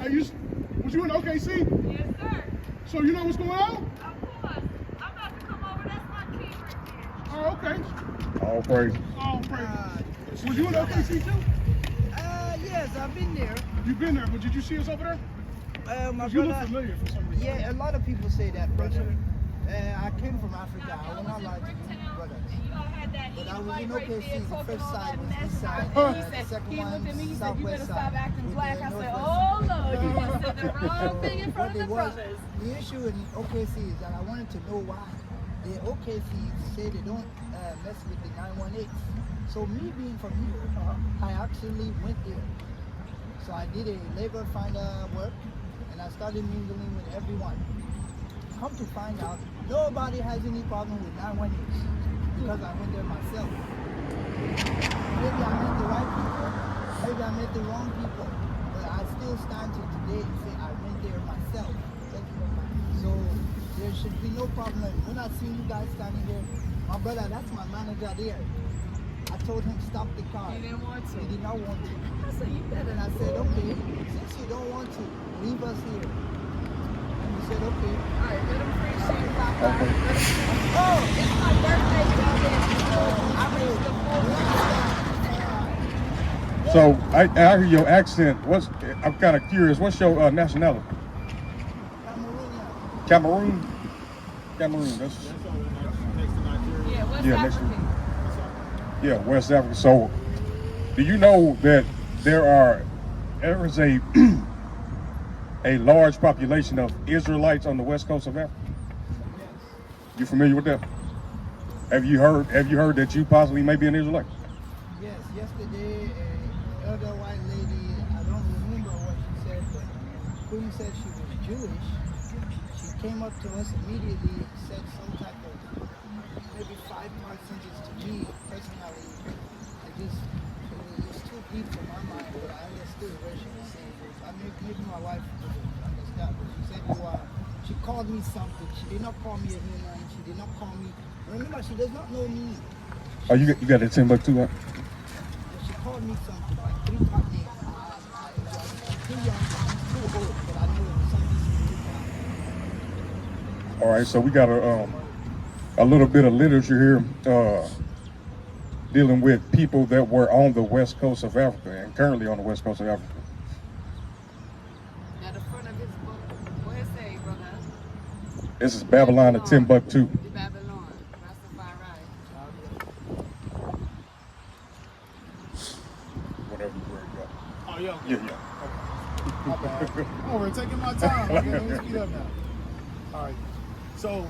Hey, was you in OKC? Yes, sir. So you know what's going on? Of course. I'm about to come over. That's my key right there. Oh, okay. All praise. Oh, praise. Was you in OKC too? Yes, I've been there. You've been there, but did you see us over there? My You look brother, familiar for some reason. yeah, a lot of people say that, brother. I came from Africa. I will not lie to you, brother. But I was in OKC. The first side was east side. The second one, southwest side. Acting black. I said, oh Lord, you must have the wrong thing in front of the brothers. The issue in OKC is that I wanted to know why. The OKC say they don't mess with the 918. So me being from here, I actually went there. So I did a labor finder work, and I started mingling with everyone. Come to find out, nobody has any problem with 918 because I went there myself. Maybe I met the right people, maybe I met the wrong people, but I still stand to today and say I went there myself. So there should be no problem. When I see you guys standing here, my brother, that's my manager there. I told him stop the car. He didn't want to. He did not want to. I said, you better. And I said, okay, since you don't want to, leave us here. And he said, okay. All right, let him appreciate Papa. Oh, it's my birthday weekend. I reached the 4th. So I hear your accent. I'm kind of curious. What's your nationality? Cameroonian. Cameroon. That's Yeah, West Yeah, next African. yeah, West Africa. So, do you know that there is a a large population of Israelites on the west coast of Africa? You familiar with that? Have you heard that you possibly may be an Israelite? Yes, yesterday, an elder white lady, I don't remember what she said, but Queen said she was Jewish. She came up to us immediately, said some type of maybe 5 percentages to me personally. It was too deep for my mind, but I understood what she was saying. I mean, maybe my wife didn't understand, but she said she called me something. She did not call me a human. She did not call me. Remember, she does not know me. Oh, you got that Timbuktu, huh? She called me something like 3 top names. I'm too young, I'm too old, but I know it was something. All right, so we got a little bit of literature here dealing with people that were on the west coast of Africa and currently on the west coast of Africa. Now the front of his book, what it say, brother? This is Babylon to Timbuktu. Babylon, Rastafari. Whatever you worry about. Oh, yeah. Yeah. My bad. Oh, we're taking my time. Okay, let me speed up now. All right. So,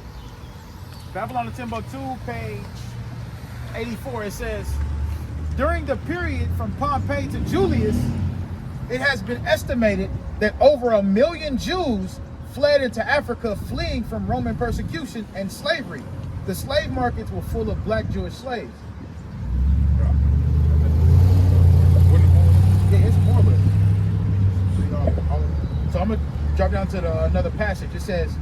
Babylon to Timbuktu, page 84, it says, during the period from Pompey to Julius, it has been estimated that over 1 million Jews fled into Africa, fleeing from Roman persecution and slavery. The slave markets were full of black Jewish slaves. Yeah, it's more of it. So I'm going to drop down to another passage. It says,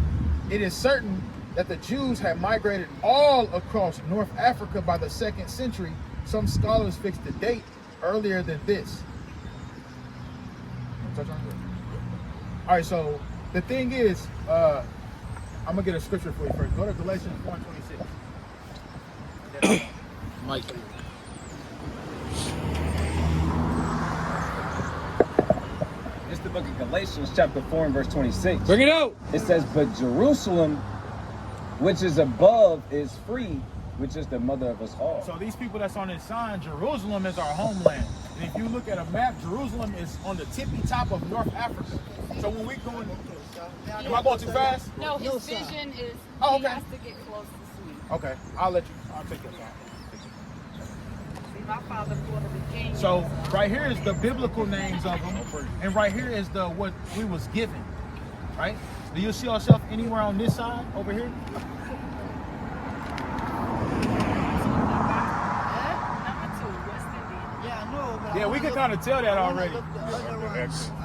it is certain that the Jews had migrated all across North Africa by the 2nd century. Some scholars fixed the date earlier than this. All right, so the thing is, I'm going to get a scripture for you first. Go to Galatians 1:26. Mike. It's the book of Galatians, chapter 4 and verse 26. Bring it out. It says, but Jerusalem, which is above, is free, which is the mother of us all. So these people that's on this sign, Jerusalem is our homeland. And if you look at a map, Jerusalem is on the tippy top of North Africa. So when we going, am I going too fast? No, his vision is Oh, he okay. has to get close to see. Okay, I'll take your time. My father Puerto Rican. So right here is the biblical names of them, and right here is the what we was given, right? Do you see yourself anywhere on this side over here? Number 2, West Indian. Yeah, I know, but Yeah, we can kind of tell that already.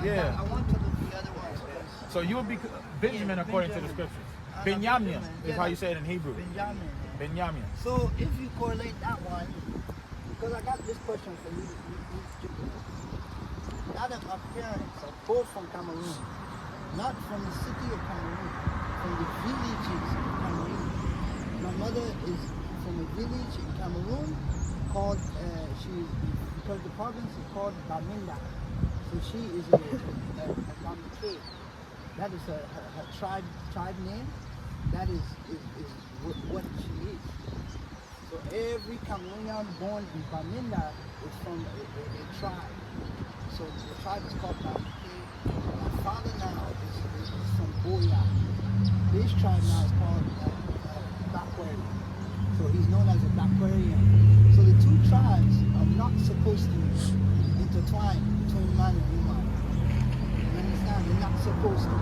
Yeah. I want to look the other ones. So you would be Benjamin according to the scriptures. Benjamin is how you say it in Hebrew. Benjamin. Benjamin. So if you correlate that one, because I got this question for you. Now the my parents are both from Cameroon. Not from the city of Cameroon, from the villages of Cameroon. My mother is from a village in Cameroon called, because the province is called Baminda. So she is a Bamike. That is her tribe name. That is what she is. So every Cameroonian born in Baminda is from a tribe. So the tribe is called Bamike. My father now is from Boya. This tribe now is called Bakwari. So he's known as a Bakwarian. So the two tribes are not supposed to intertwine between man and woman. You understand? They're not supposed to.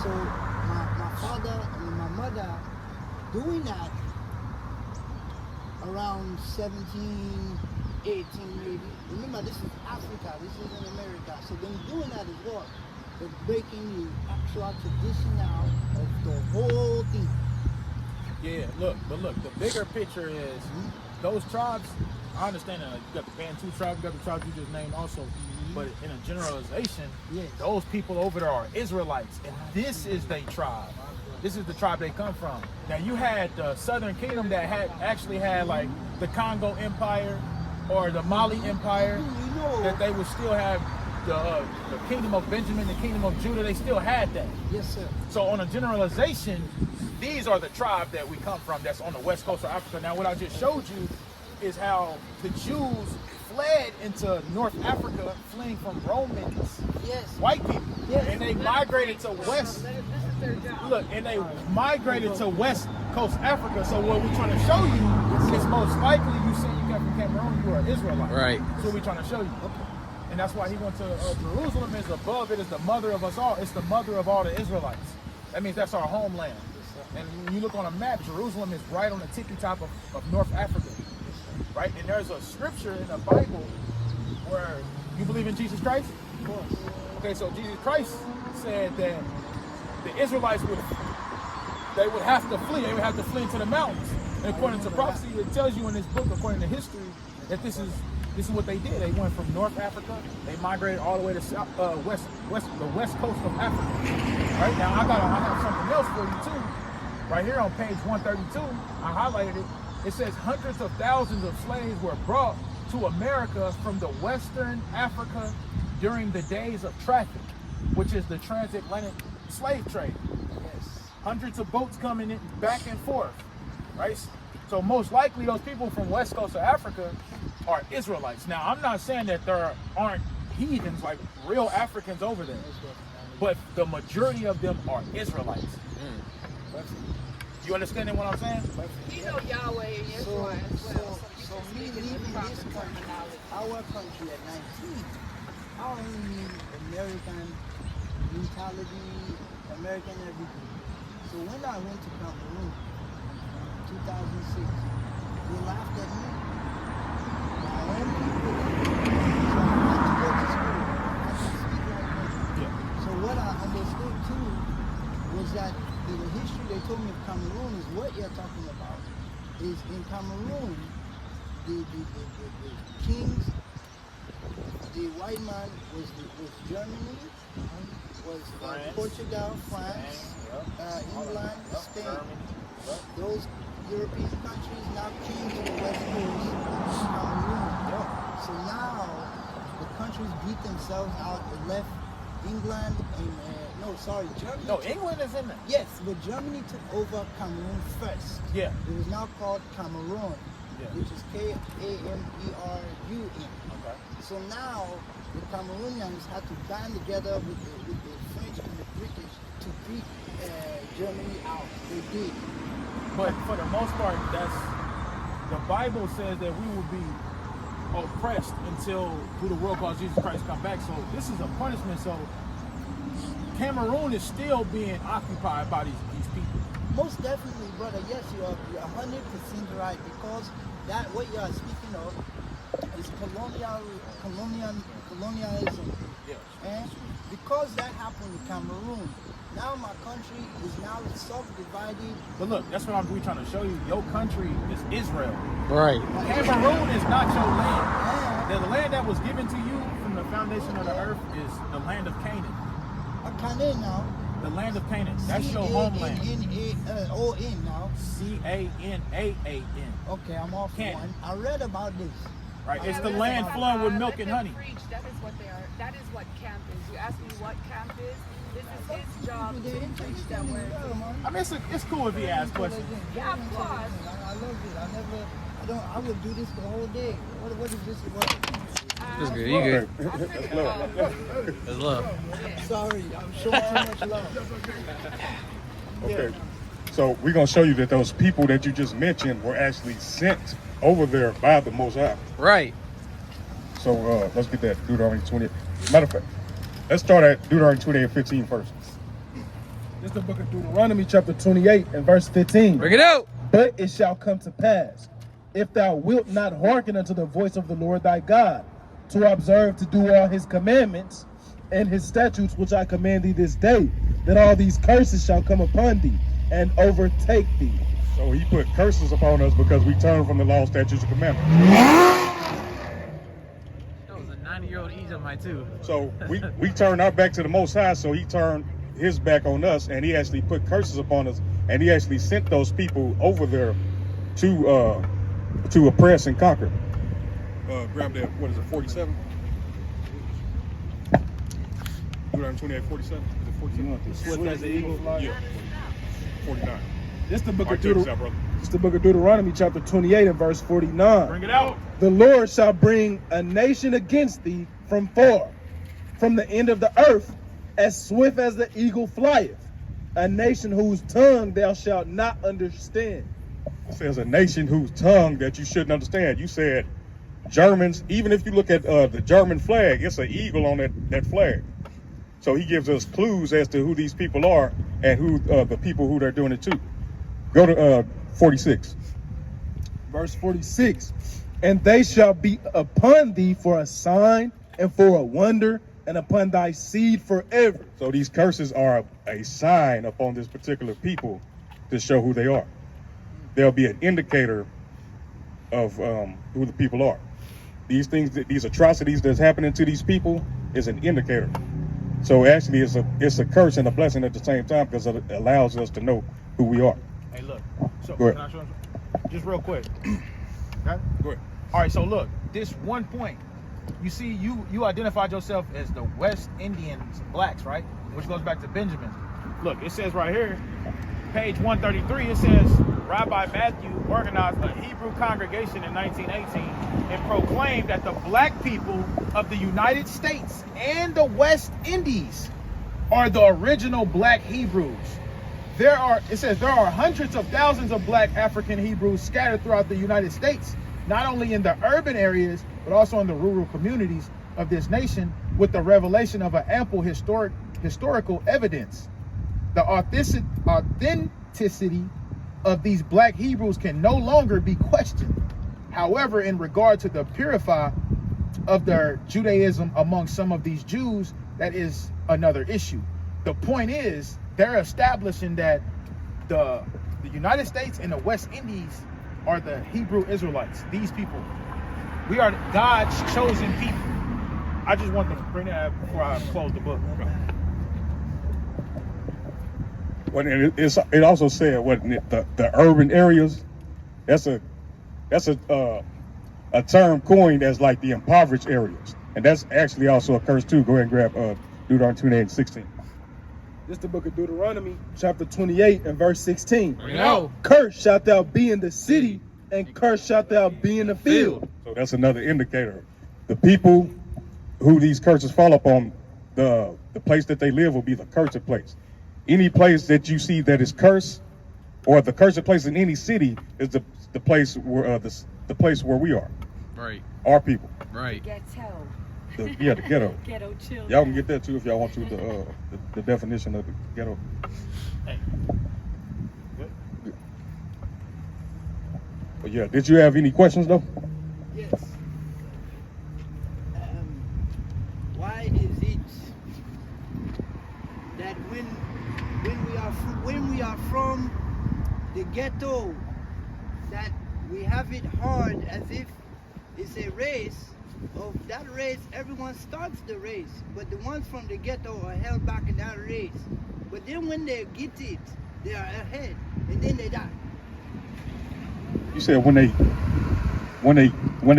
So my father and my mother doing that around 17, 18 maybe. Remember, this is Africa, this isn't America. So them doing that as well. They're breaking the actual tradition now of the whole thing. Yeah, look, the bigger picture is those tribes. I understand that you got the Bantu tribe, you got the tribes you just named also. But in a generalization, those people over there are Israelites, and this is their tribe. This is the tribe they come from. Now you had the Southern Kingdom that actually had like the Congo Empire or the Mali Empire, that they would still have the Kingdom of Benjamin, the Kingdom of Judah. They still had that. Yes, sir. So on a generalization, these are the tribe that we come from that's on the west coast of Africa. Now what I just showed you is how the Jews fled into North Africa, fleeing from Romans, white people, and they migrated to west. Look, and they migrated to West Coast Africa. So what we're trying to show you is most likely you said you come from Cameroon, you are Israelite. Right. That's what we're trying to show you. And that's why he went to Jerusalem is above it, is the mother of us all. It's the mother of all the Israelites. That means that's our homeland. And when you look on a map, Jerusalem is right on the tippy top of North Africa. Right? And there's a scripture in the Bible where you believe in Jesus Christ? Of course. Okay, so Jesus Christ said that the Israelites would have to flee. They would have to flee into the mountains. And according to prophecy, it tells you in this book, according to history, that this is what they did. They went from North Africa. They migrated all the way to the west coast of Africa. Right now, I have something else for you too. Right here on page 132, I highlighted it. It says hundreds of thousands of slaves were brought to America from the Western Africa during the days of traffic, which is the Transatlantic slave trade. Yes. Hundreds of boats coming in back and forth, right? So most likely those people from west coast of Africa are Israelites. Now, I'm not saying that there aren't heathens, like real Africans over there, but the majority of them are Israelites. You understanding what I'm saying? You know Yahweh and Yeshua as well. So me leaving this country, our country at 19, I only need American mentality, American everything. So when I went to Cameroon in 2006, they laughed at me. My own people, so I had to go to school. I could speak like them. So what I understood too was that in the history they told me of Cameroon is what you're talking about. Is in Cameroon, the kings, the white man was Germany, was Portugal, France, England, Spain. Those European countries now came to the west coast of Cameroon. So now the countries beat themselves out and left England and Germany. No, England is in there. Yes, but Germany took over Cameroon first. Yeah. It was now called Cameroon, which is Kamerun. Okay. So now the Cameroonians had to band together with the French and the British to beat Germany out. They did. But for the most part, the Bible says that we will be oppressed until who the world calls Jesus Christ come back. So this is a punishment. So Cameroon is still being occupied by these people. Most definitely, brother. Yes, you're 100% right, because that what you are speaking of is colonialism. Yes. And because that happened in Cameroon, now my country is now subdivided. But look, that's what we're trying to show you. Your country is Israel. Right. Cameroon is not your land. The land that was given to you foundation of the earth is the land of Canaan. Canaan now. The land of Canaan. That's your homeland. C-A-N-A-O-N now. C-A-N-A-A-N. Okay, I'm off Canaan. one. I read about this. Right. It's the land flowing with milk and honey. Preach. That is what they are. That is what camp is. You ask me what camp is. This is his job to preach that word. I mean, it's cool if he asks questions. Yeah, of course. I love it. I would do this the whole day. What is this? That's good. You good? That's love. Sorry, I'm showing too much love. Okay. So we're going to show you that those people that you just mentioned were actually sent over there by the Most High. Right. So let's get that Deuteronomy 20. Matter of fact, let's start at Deuteronomy 28:15 first. This is the book of Deuteronomy, chapter 28 and verse 15. Bring it out. But it shall come to pass, if thou wilt not hearken unto the voice of the Lord thy God, to observe to do all his commandments and his statutes which I command thee this day, that all these curses shall come upon thee and overtake thee. So he put curses upon us because we turned from the law, statutes, and commandments. That was a 90-year-old Edomite too. So we turned our back to the Most High, so he turned his back on us, and he actually put curses upon us, and he actually sent those people over there to oppress and conquer. Grab that, what is it, 47? Deuteronomy 28:47? Is it 47? Swift as an eagle. Yeah. 49. This is the book All of right, check this out, brother. This is the book of Deuteronomy, chapter 28 and verse 49. Bring it out. The Lord shall bring a nation against thee from far, from the end of the earth, as swift as the eagle flieth, a nation whose tongue thou shalt not understand. It says a nation whose tongue that you shouldn't understand. You said Germans, even if you look at the German flag, it's an eagle on that flag. So he gives us clues as to who these people are and who the people who they're doing it to. Go to 46. Verse 46. And they shall be upon thee for a sign and for a wonder, and upon thy seed forever. So these curses are a sign upon this particular people to show who they are. There'll be an indicator of who the people are. These things, these atrocities that's happening to these people is an indicator. So actually it's a curse and a blessing at the same time because it allows us to know who we are. Hey, look. So, Go ahead. can I show them? Just real quick. Okay? Go ahead. All right, so look, this one point. You see, you identified yourself as the West Indians blacks, right? Which goes back to Benjamin. Look, it says right here, page 133, it says, Rabbi Matthew organized a Hebrew congregation in 1918 and proclaimed that the black people of the United States and the West Indies are the original black Hebrews. It says there are hundreds of thousands of black African Hebrews scattered throughout the United States, not only in the urban areas, but also in the rural communities of this nation, with the revelation of an ample historical evidence. The authenticity of these black Hebrews can no longer be questioned. However, in regard to the purify of their Judaism among some of these Jews, that is another issue. The point is, they're establishing that the United States and the West Indies are the Hebrew Israelites. These people, we are God's chosen people. I just want to bring that up before I close the book. Well, it also said what the urban areas. That's a term coined as like the impoverished areas, and that's actually also a curse too. Go ahead and grab Deuteronomy 28:16. This is the book of Deuteronomy, chapter 28 and verse 16. Bring it out. Cursed shalt thou be in the city, and cursed shalt thou be in the field. So that's another indicator. The people who these curses fall upon, the place that they live will be the cursed place. Any place that you see that is cursed, or the cursed place in any city, is the place where the place where we are. Right. Our people. Right. Ghetto. The ghetto. Ghetto children. Y'all can get that too if y'all want to. The definition of the ghetto. Hey. But yeah, did you have any questions though? Yes. Why is it that when we are from the ghetto, that we have it hard as if it's a race, of that race, everyone starts the race, but the ones from the ghetto are held back in that race. But then when they get it, they are ahead, and then they die. You said when they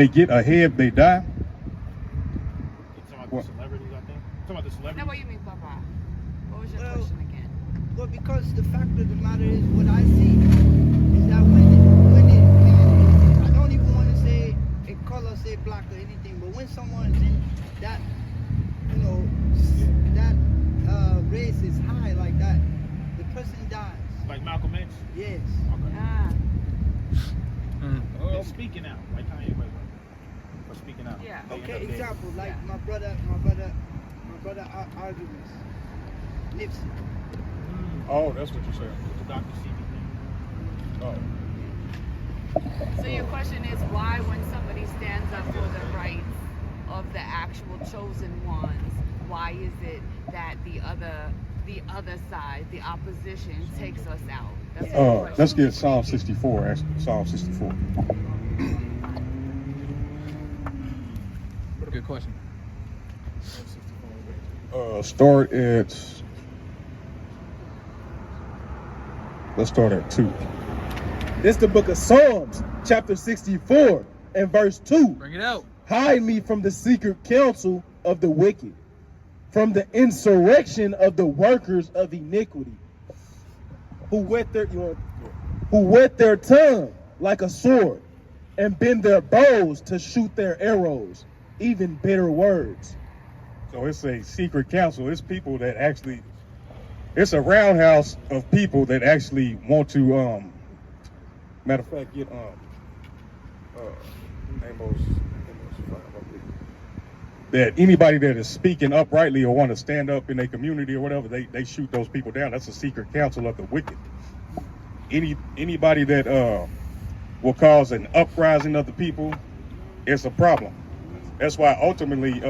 get ahead, they die. You talking about What? the celebrities, I think? You talking about the Is that celebrities? what you mean, Papa? What was your Well, question again? Well, because the fact of the matter is, what I see is that when it I don't even want to say a color, say black or anything, but when someone is in that, you know, that race is high like that, the person dies. Like Malcolm X? Yes. Okay. Ah, They're speaking out, like Kanye West. For speaking out. Yeah. They end Okay. up dead. Example, like Yeah. my brother arguments. Nipsey. Oh, that's what you said. The Dr. CB thing. Oh. so your question is why when somebody stands up for the rights of the actual chosen ones, why is it that the other side, the opposition, takes us out? That's the question. Let's get Psalm 64. Actually, Psalm 64. Good question. Start at. Let's start at 2. This the book of Psalms, chapter 64, and verse 2. Bring it out. Hide me from the secret counsel of the wicked, from the insurrection of the workers of iniquity, who whet their tongue like a sword, and bend their bows to shoot their arrows, even bitter words. So it's a secret council. It's people that actually. It's a roundhouse of people that actually want to. Matter of fact, get that anybody that is speaking uprightly or want to stand up in their community or whatever, they shoot those people down. That's a secret council of the wicked. Anybody that will cause an uprising of the people, it's a problem. That's why ultimately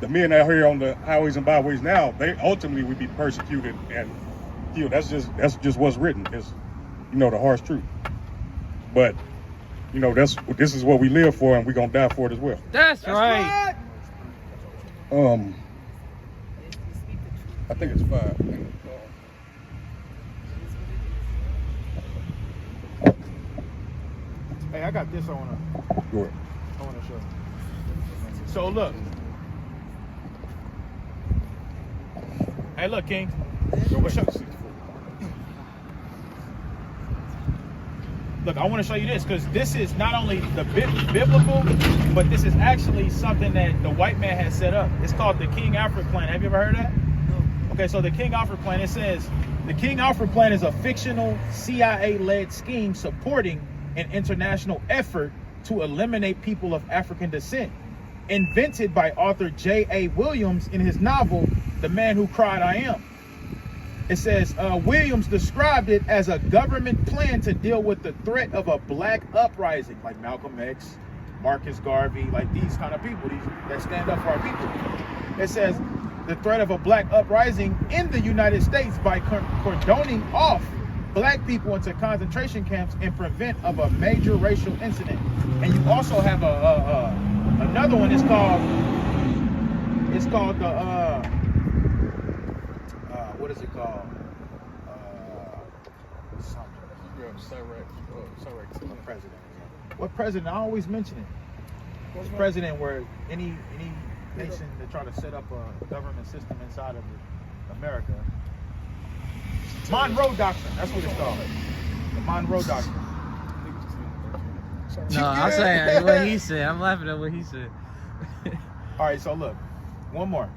the men out here on the highways and byways now, they ultimately would be persecuted and killed. That's just what's written. It's the harsh truth. But this is what we live for, and we're gonna die for it as well. That's right. I think it's 5. Hey, I got this I wanna Go ahead. show you. So look. Hey, look, King. Look, I want to show you this because this is not only the biblical, but this is actually something that the white man has set up. It's called the King Alfred Plan. Have you ever heard of that? No. Okay, so the King Alfred Plan, it says, the King Alfred Plan is a fictional CIA-led scheme supporting an international effort to eliminate people of African descent, invented by author J.A. Williams in his novel, The Man Who Cried I Am. It says, Williams described it as a government plan to deal with the threat of a black uprising, like Malcolm X, Marcus Garvey, like these kind of people, these that stand up for our people. It says, the threat of a black uprising in the United States by cordoning off black people into concentration camps in prevent of a major racial incident. And you also have another one. It's called the what is it called? What president? I always mention it. It's president where any nation that try to set up a government system inside of America. Monroe Doctrine. That's what it's called. The Monroe Doctrine. No, I'm saying what he said. I'm laughing at what he said. All right, so look, one more.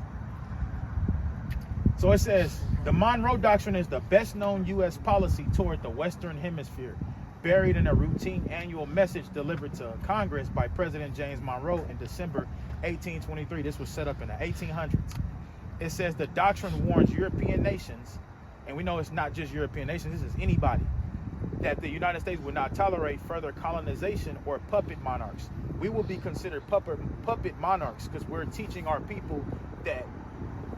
So it says, the Monroe Doctrine is the best known U.S. policy toward the Western Hemisphere, buried in a routine annual message delivered to Congress by President James Monroe in December 1823. This was set up in the 1800s. It says the doctrine warns European nations, and we know it's not just European nations, this is anybody, that the United States would not tolerate further colonization or puppet monarchs. We will be considered puppet monarchs because we're teaching our people that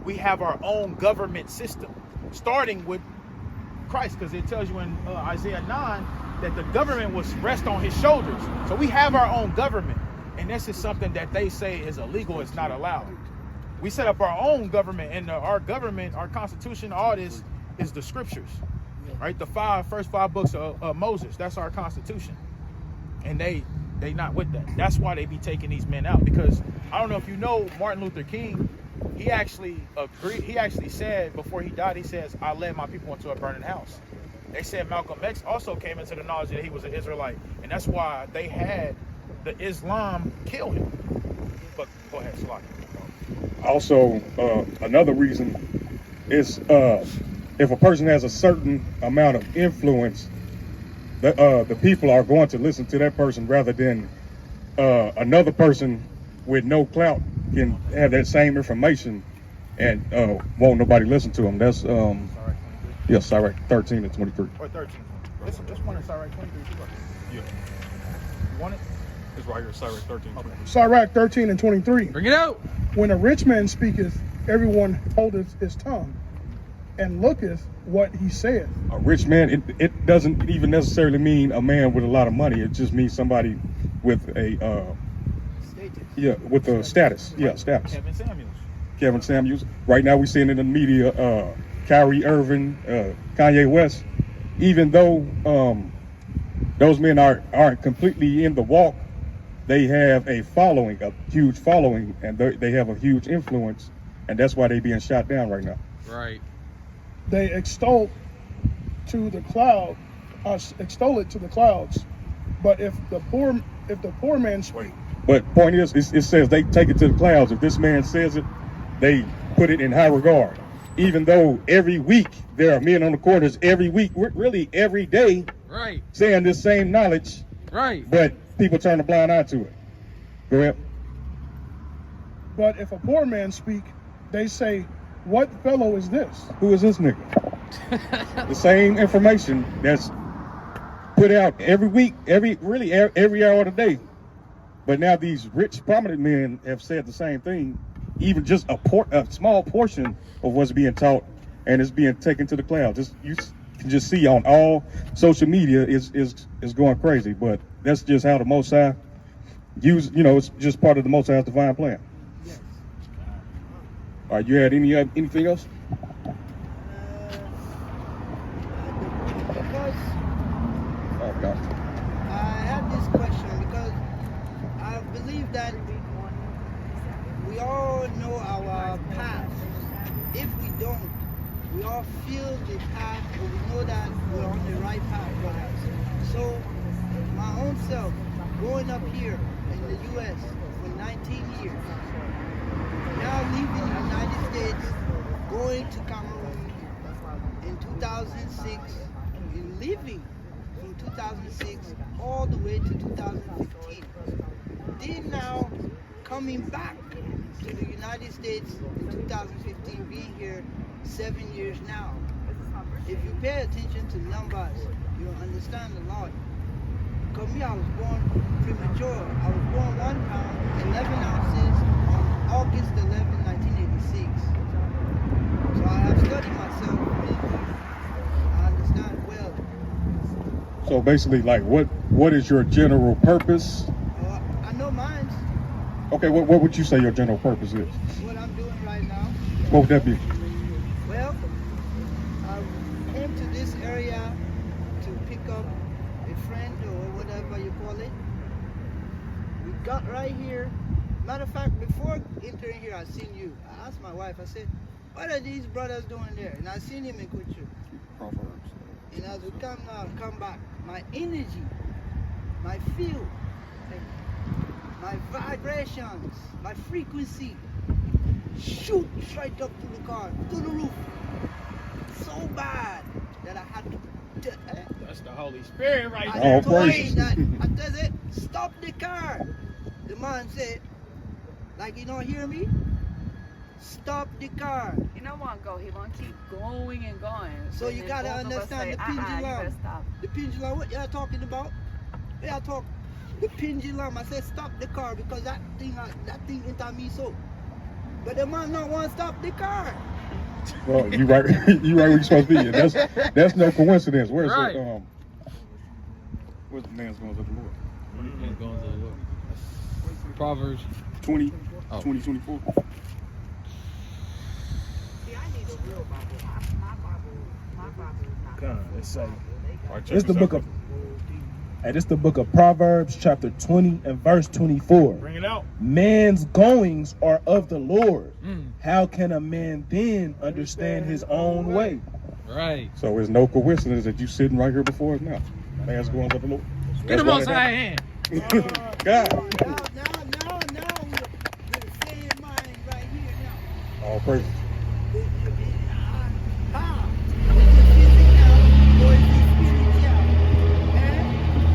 we have our own government system, starting with Christ, because it tells you in Isaiah 9 that the government was rest on his shoulders. So we have our own government. And this is something that they say is illegal, it's not allowed. We set up our own government, and our government, our constitution, all this is the scriptures, right? The first five books of Moses, that's our constitution. And they not with that. That's why they be taking these men out, because I don't know if you know Martin Luther King, he actually agreed, he actually said before he died, he says, I led my people into a burning house. They said Malcolm X also came into the knowledge that he was an Israelite, and that's why they had the Islam kill him. But go ahead, Salaki. Also, another reason is if a person has a certain amount of influence, the people are going to listen to that person rather than another person with no clout can have that same information and won't nobody listen to them. That's yes, Sirach 13 and 23. Or 13. This one is Sirach 23. Yeah. You want it? It's right here, Sirach 13. Okay. Sirach 13 and 23. Bring it out. When a rich man speaketh, everyone holdeth his tongue, and looketh what he saith. A rich man, it doesn't even necessarily mean a man with a lot of money. It just means somebody with a with a status. Yeah, status. Kevin Samuels. Right now we're seeing in the media Kyrie Irving, Kanye West. Even though those men aren't completely in the walk, they have a following, a huge following, and they have a huge influence, and that's why they're being shot down right now. Right. They extol to the cloud, extol it to the clouds. But if the poor man speak, but point is, it says they take it to the clouds. If this man says it, they put it in high regard. Even though every week there are men on the corners, every week, really every day, right, saying this same knowledge, right, but people turn a blind eye to it. Go ahead. But if a poor man speak, they say, what fellow is this? Who is this nigga? The same information that's put out every week, every hour of the day. But now these rich, prominent men have said the same thing, even just a small portion of what's being taught, and it's being taken to the clouds. You can just see on all social media is going crazy, but that's just how the Most High it's just part of the Most High's divine plan. Yes. All right, you had anything else? Because Oh, God. I had this question because I believe that we all know our path. If we don't, we all feel the path, but we know that we're on the right path. So my own self, growing up here in the U.S. for 19 years, now leaving the United States, going to Cameroon in 2006, and living from 2006 all the way to 2015. Then now coming back to the United States in 2015, being here 7 years now. If you pay attention to numbers, you'll understand the Lord. Because me, I was born premature. I was born 1 pound, 11 ounces on August 11, 1986. So I have studied myself. I understand well. So basically, like, what is your general purpose? I know mine. Okay, what would you say your general purpose is? What I'm doing right now. What would that be? Well, I came to this area to pick up a friend or whatever you call it. We got right here. Matter of fact, before entering here, I seen you. I asked my wife, I said, what are these brothers doing there? And I seen him in Kuchu. And as we come back, my energy, my feel, my vibrations, my frequency, shoot straight up to the car, to the roof. So bad that I had to. That's the Holy Spirit right Oh, there. I told praise. him that. I said, stop the car. The man said, like, you don't hear me? Stop the car. He don't want to go. He want to keep going and going. So you then gotta both of us understand say, the you better pendulum. stop. The pendulum, what y'all talking about? Y'all talk the pendulum. I said stop the car because that thing enter me so. But the man not want to stop the car. Well, you right. You right where you supposed to be. And that's no coincidence. Where's Right. where's the man's going to the Lord? Proverbs. 20, Oh. 20, 24. See, I need a real Bible. My Bible is not. God, let's say. Right, This the book of. Hey, this the book of Proverbs, chapter 20 and verse 24. Bring it out. Man's goings are of the Lord. Mm. How can a man then understand his own way? Right. So it's no coincidence that you sitting right here before us now. Man's going up the Lord. Get the most high hand. God. Now, we're the same mind right here now. All praise.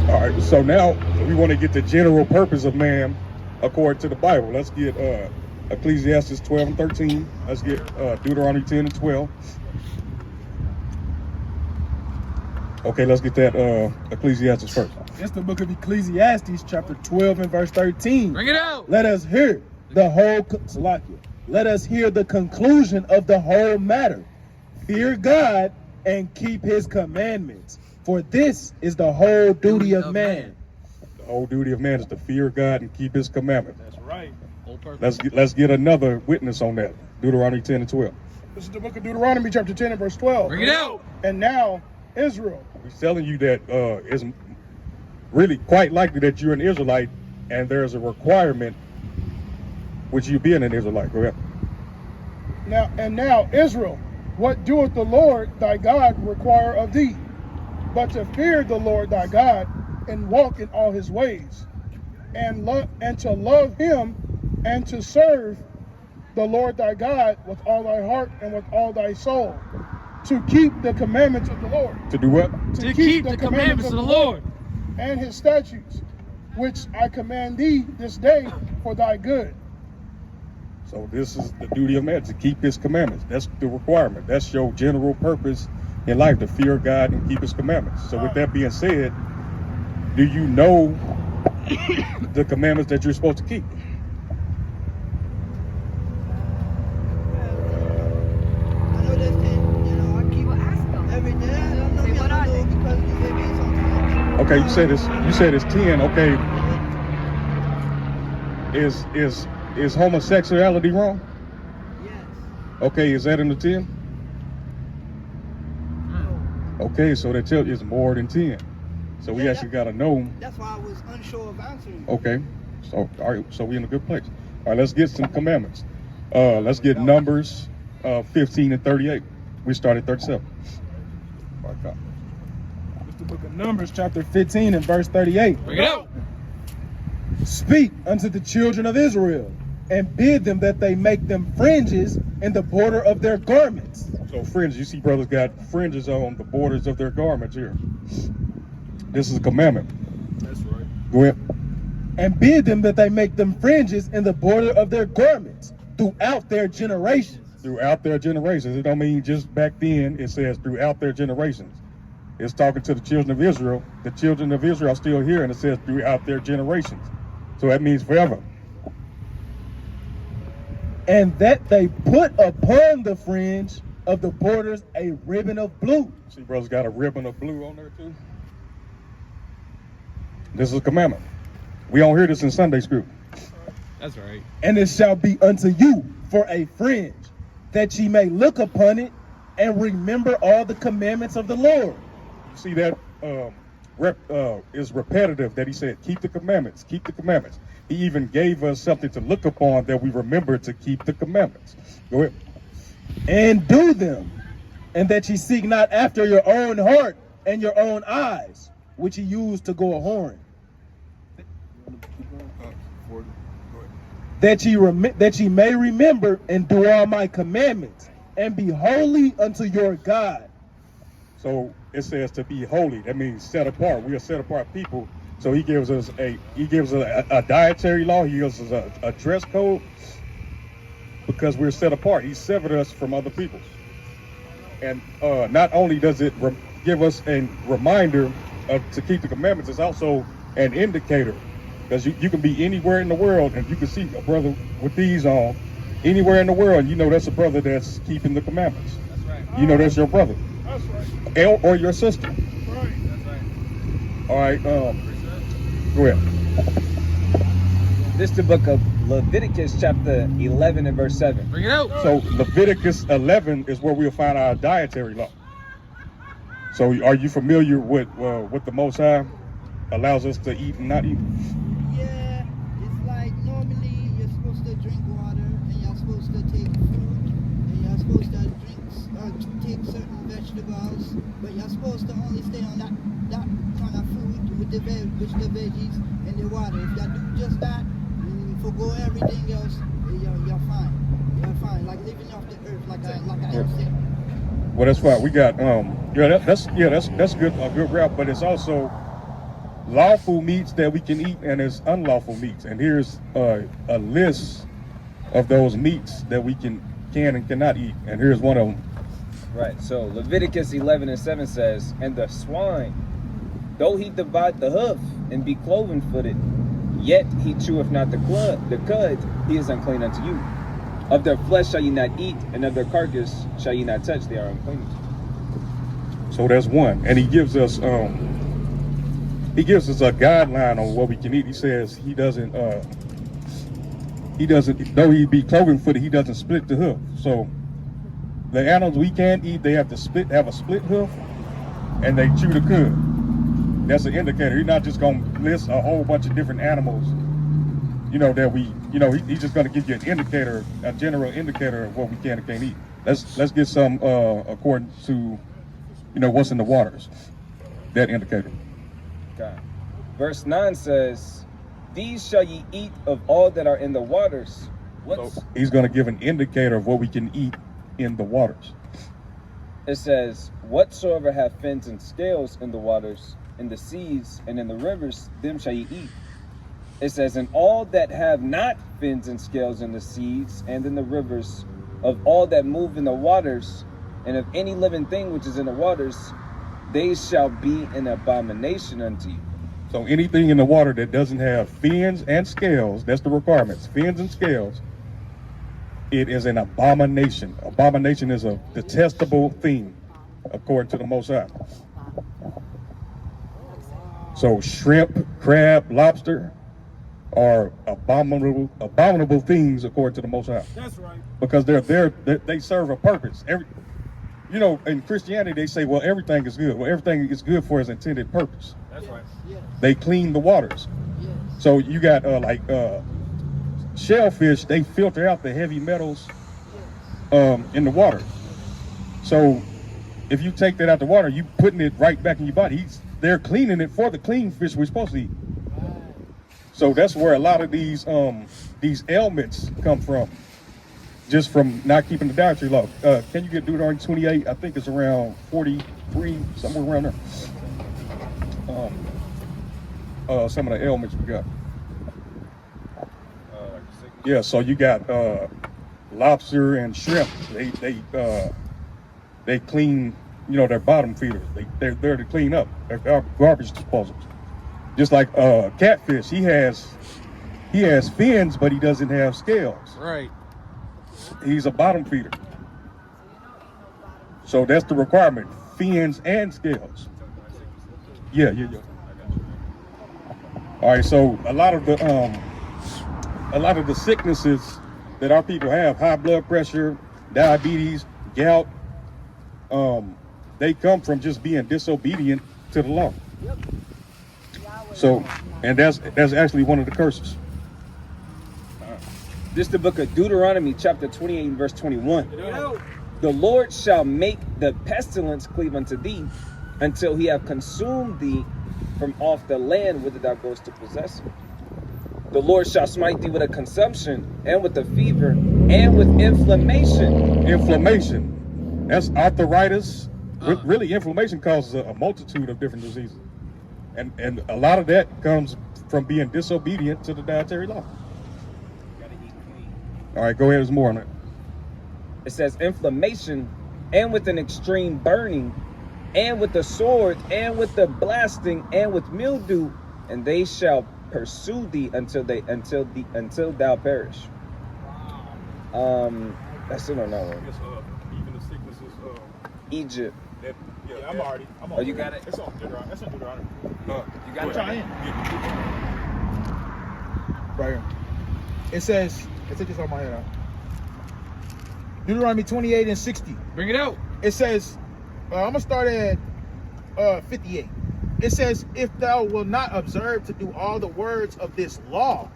All right, so now we want to get the general purpose of man according to the Bible. Let's get Ecclesiastes 12 and 13. Let's get Deuteronomy 10 and 12. Okay, let's get that Ecclesiastes first. It's the book of Ecclesiastes, chapter 12 and verse 13. Bring it out. Let us hear the whole Salakia. Let us hear the conclusion of the whole matter. Fear God and keep his commandments, for this is the whole duty of man. The whole duty of man is to fear God and keep his commandments. That's right. Whole purpose. Let's get another witness on that. Deuteronomy 10 and 12. This is the book of Deuteronomy, chapter 10 and verse 12. Bring it out. And now, Israel. He's telling you that it's really quite likely that you're an Israelite and there's a requirement which you being an Israelite. Go ahead. Now, Israel, what doeth the Lord thy God require of thee? But to fear the Lord thy God and walk in all his ways, and to love him and to serve the Lord thy God with all thy heart and with all thy soul, to keep the commandments of the Lord. To do what? To keep the commandments of the Lord. And his statutes, which I command thee this day for thy good. So this is the duty of man, to keep his commandments. That's the requirement. That's your general purpose in life, to fear God and keep his commandments. So with that being said, do you know the commandments that you're supposed to keep? I know this thing, I keep Well, ask them. every day. I don't know, Say, what are they? because you may be sometimes. Okay, you said it's 10. Okay. Is homosexuality wrong? Yes. Okay, is that in the 10? Okay, so that tells you it's more than 10. So we Yeah, actually got to know. That's why I was unsure of answering. Okay, so all right, so we in a good place. All right, let's get some commandments. Let's get Numbers 15 and 38. We start at 37. All right, God. It's the book of Numbers, chapter 15 and verse 38. Bring it out. Speak unto the children of Israel, and bid them that they make them fringes in the border of their garments. So fringes, you see brothers got fringes on the borders of their garments here. This is a commandment. That's right. Go ahead. And bid them that they make them fringes in the border of their garments throughout their generations. Throughout their generations. It don't mean just back then. It says throughout their generations. It's talking to the children of Israel. The children of Israel are still here, and it says throughout their generations. So that means forever. And that they put upon the fringe of the borders a ribbon of blue. See, brothers got a ribbon of blue on there too. This is a commandment. We don't hear this in Sunday school. That's right. And it shall be unto you for a fringe, that ye may look upon it and remember all the commandments of the Lord. You see that is repetitive, that he said, keep the commandments, keep the commandments. He even gave us something to look upon, that we remember to keep the commandments. Go ahead. And do them, and that ye seek not after your own heart and your own eyes, which ye use to go a whoring. That ye may remember and do all my commandments, and be holy unto your God. So it says to be holy. That means set apart. We are set apart people. So he gives us a dietary law. He gives us a dress code, because we're set apart. He severed us from other people. And not only does it give us a reminder to keep the commandments, it's also an indicator. Because you can be anywhere in the world and you can see a brother with these on anywhere in the world. You know that's a brother that's keeping the commandments. That's right. You know that's your brother. That's right. Or your sister. Right. That's right. All right. Go ahead. This is the book of Leviticus chapter 11 and verse 7. Bring it out. So Leviticus 11 is where we'll find our dietary law. So are you familiar with what the Most High allows us to eat and not eat? Yeah, it's like normally you're supposed to drink water and you're supposed to take food and you're supposed to take certain vegetables, but you're supposed to only stay on that kind of food with the veggies and the water. If you do just that, you forgo everything else, you're fine. You're fine, like living off the earth, like I said. Well, that's why we got that's good, a good route, but it's also lawful meats that we can eat and there's unlawful meats. And here's a list of those meats that we can and cannot eat. And here's one of them. Right, so Leviticus 11 and 7 says, and the swine, though he divide the hoof and be cloven-footed, yet he cheweth not the cud, he is unclean unto you. Of their flesh shall ye not eat, and of their carcass shall ye not touch, they are unclean. So that's one. And he gives us a guideline on what we can eat. He says he doesn't though he be cloven-footed, he doesn't split the hoof. So the animals we can eat, they have to have a split hoof, and they chew the cud. That's an indicator. He's not just gonna list a whole bunch of different animals, that he's just gonna give you an indicator, a general indicator of what we can and can't eat. Let's get some according to what's in the waters. That indicator. Okay. Verse 9 says, these shall ye eat of all that are in the waters. So he's going to give an indicator of what we can eat in the waters. It says, whatsoever have fins and scales in the waters, in the seas, and in the rivers, them shall ye eat. It says, and all that have not fins and scales in the seas and in the rivers, of all that move in the waters, and of any living thing which is in the waters, they shall be an abomination unto you. So anything in the water that doesn't have fins and scales, that's the requirements, fins and scales, it is an abomination. Abomination is a detestable thing, according to the Most High. So shrimp, crab, lobster are abominable things, according to the Most High. That's right. Because they serve a purpose. In Christianity, they say, well, everything is good. Well, everything is good for its intended purpose. That's right. Yes. They clean the waters. Yes. So you got shellfish, they filter out the heavy metals in the water. So if you take that out the water, you putting it right back in your body. They're cleaning it for the clean fish we're supposed to eat. Right. So that's where a lot of these ailments come from, just from not keeping the dietary law. Can you get Deuteronomy 28? I think it's around 43, somewhere around there. Some of the ailments we got. Yeah, so you got lobster and shrimp. They clean, their bottom feeders. They're there to clean up. They're garbage disposals. Just like catfish, he has fins, but he doesn't have scales. Right. He's a bottom feeder. So that's the requirement: fins and scales. Yeah. All right. So a lot of the sicknesses that our people have, high blood pressure, diabetes, gout, they come from just being disobedient to the law. So, and that's actually one of the curses. This is the book of Deuteronomy, chapter 28, verse 21. The Lord shall make the pestilence cleave unto thee, until he have consumed thee from off the land whither thou goest to possess it. The Lord shall smite thee with a consumption, and with a fever, and with inflammation. Inflammation. That's arthritis. Really, inflammation causes a multitude of different diseases. And a lot of that comes from being disobedient to the dietary law. All right, go ahead. There's more on it. It says inflammation, and with an extreme burning, and with the sword, and with the blasting, and with mildew, and they shall pursue thee until thou perish. That's still on that one. Even the sicknesses of Egypt. I'm on. Oh, you got it? It's on Deuteronomy. It's on Deuteronomy. You got it? Try in. Right here. It says, let's take this off my head out. Deuteronomy 28 and 60. Bring it out. It says, I'm gonna start at 58. It says, if thou wilt not observe to do all the words of this law,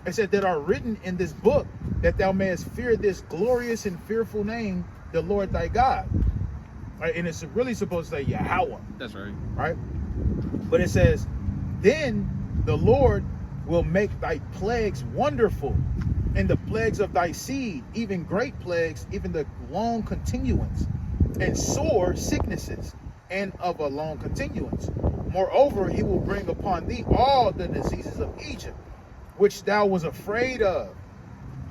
it said, that are written in this book, that thou mayest fear this glorious and fearful name, the Lord thy God. Right? And it's really supposed to say Yahweh. That's right. Right? But it says, then the Lord will make thy plagues wonderful, and the plagues of thy seed, even great plagues, even the long continuance, and sore sicknesses, and of a long continuance. Moreover, he will bring upon thee all the diseases of Egypt, which thou was afraid of,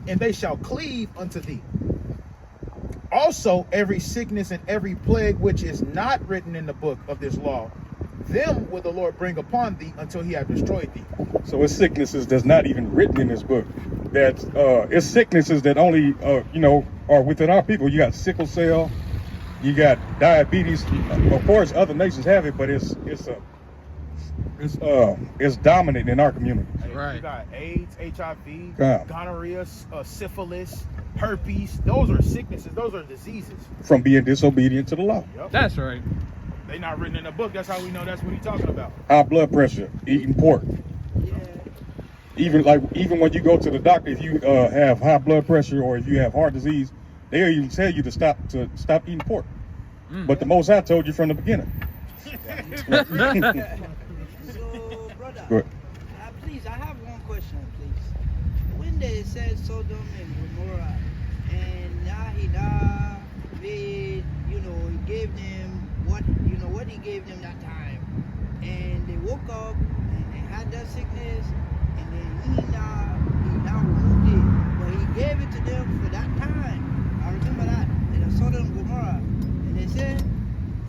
and they shall cleave unto thee. Also, every sickness and every plague which is not written in the book of this law, them will the Lord bring upon thee until he have destroyed thee. So it's sicknesses that's not even written in this book. That's it's sicknesses that only are within our people. You got sickle cell, you got diabetes. Of course, other nations have it, but it's dominant in our community. Right. You got AIDS, HIV, Yeah. gonorrhea, syphilis, herpes. Those are sicknesses. Those are diseases. From being disobedient to the law. Yep. That's right. They not written in the book. That's how we know that's what he's talking about. High blood pressure, eating pork. Even when you go to the doctor, if you have high blood pressure or if you have heart disease, they'll even tell you to stop eating pork. But the Most High told you from the beginning. So, brother, Go ahead. please, I have one question, please. When they said Sodom and Gomorrah, and he gave them what he gave them that time, and they woke up and they had that sickness, and then he now removed it, but he gave it to them for that time. I remember that in Sodom and Gomorrah, and they said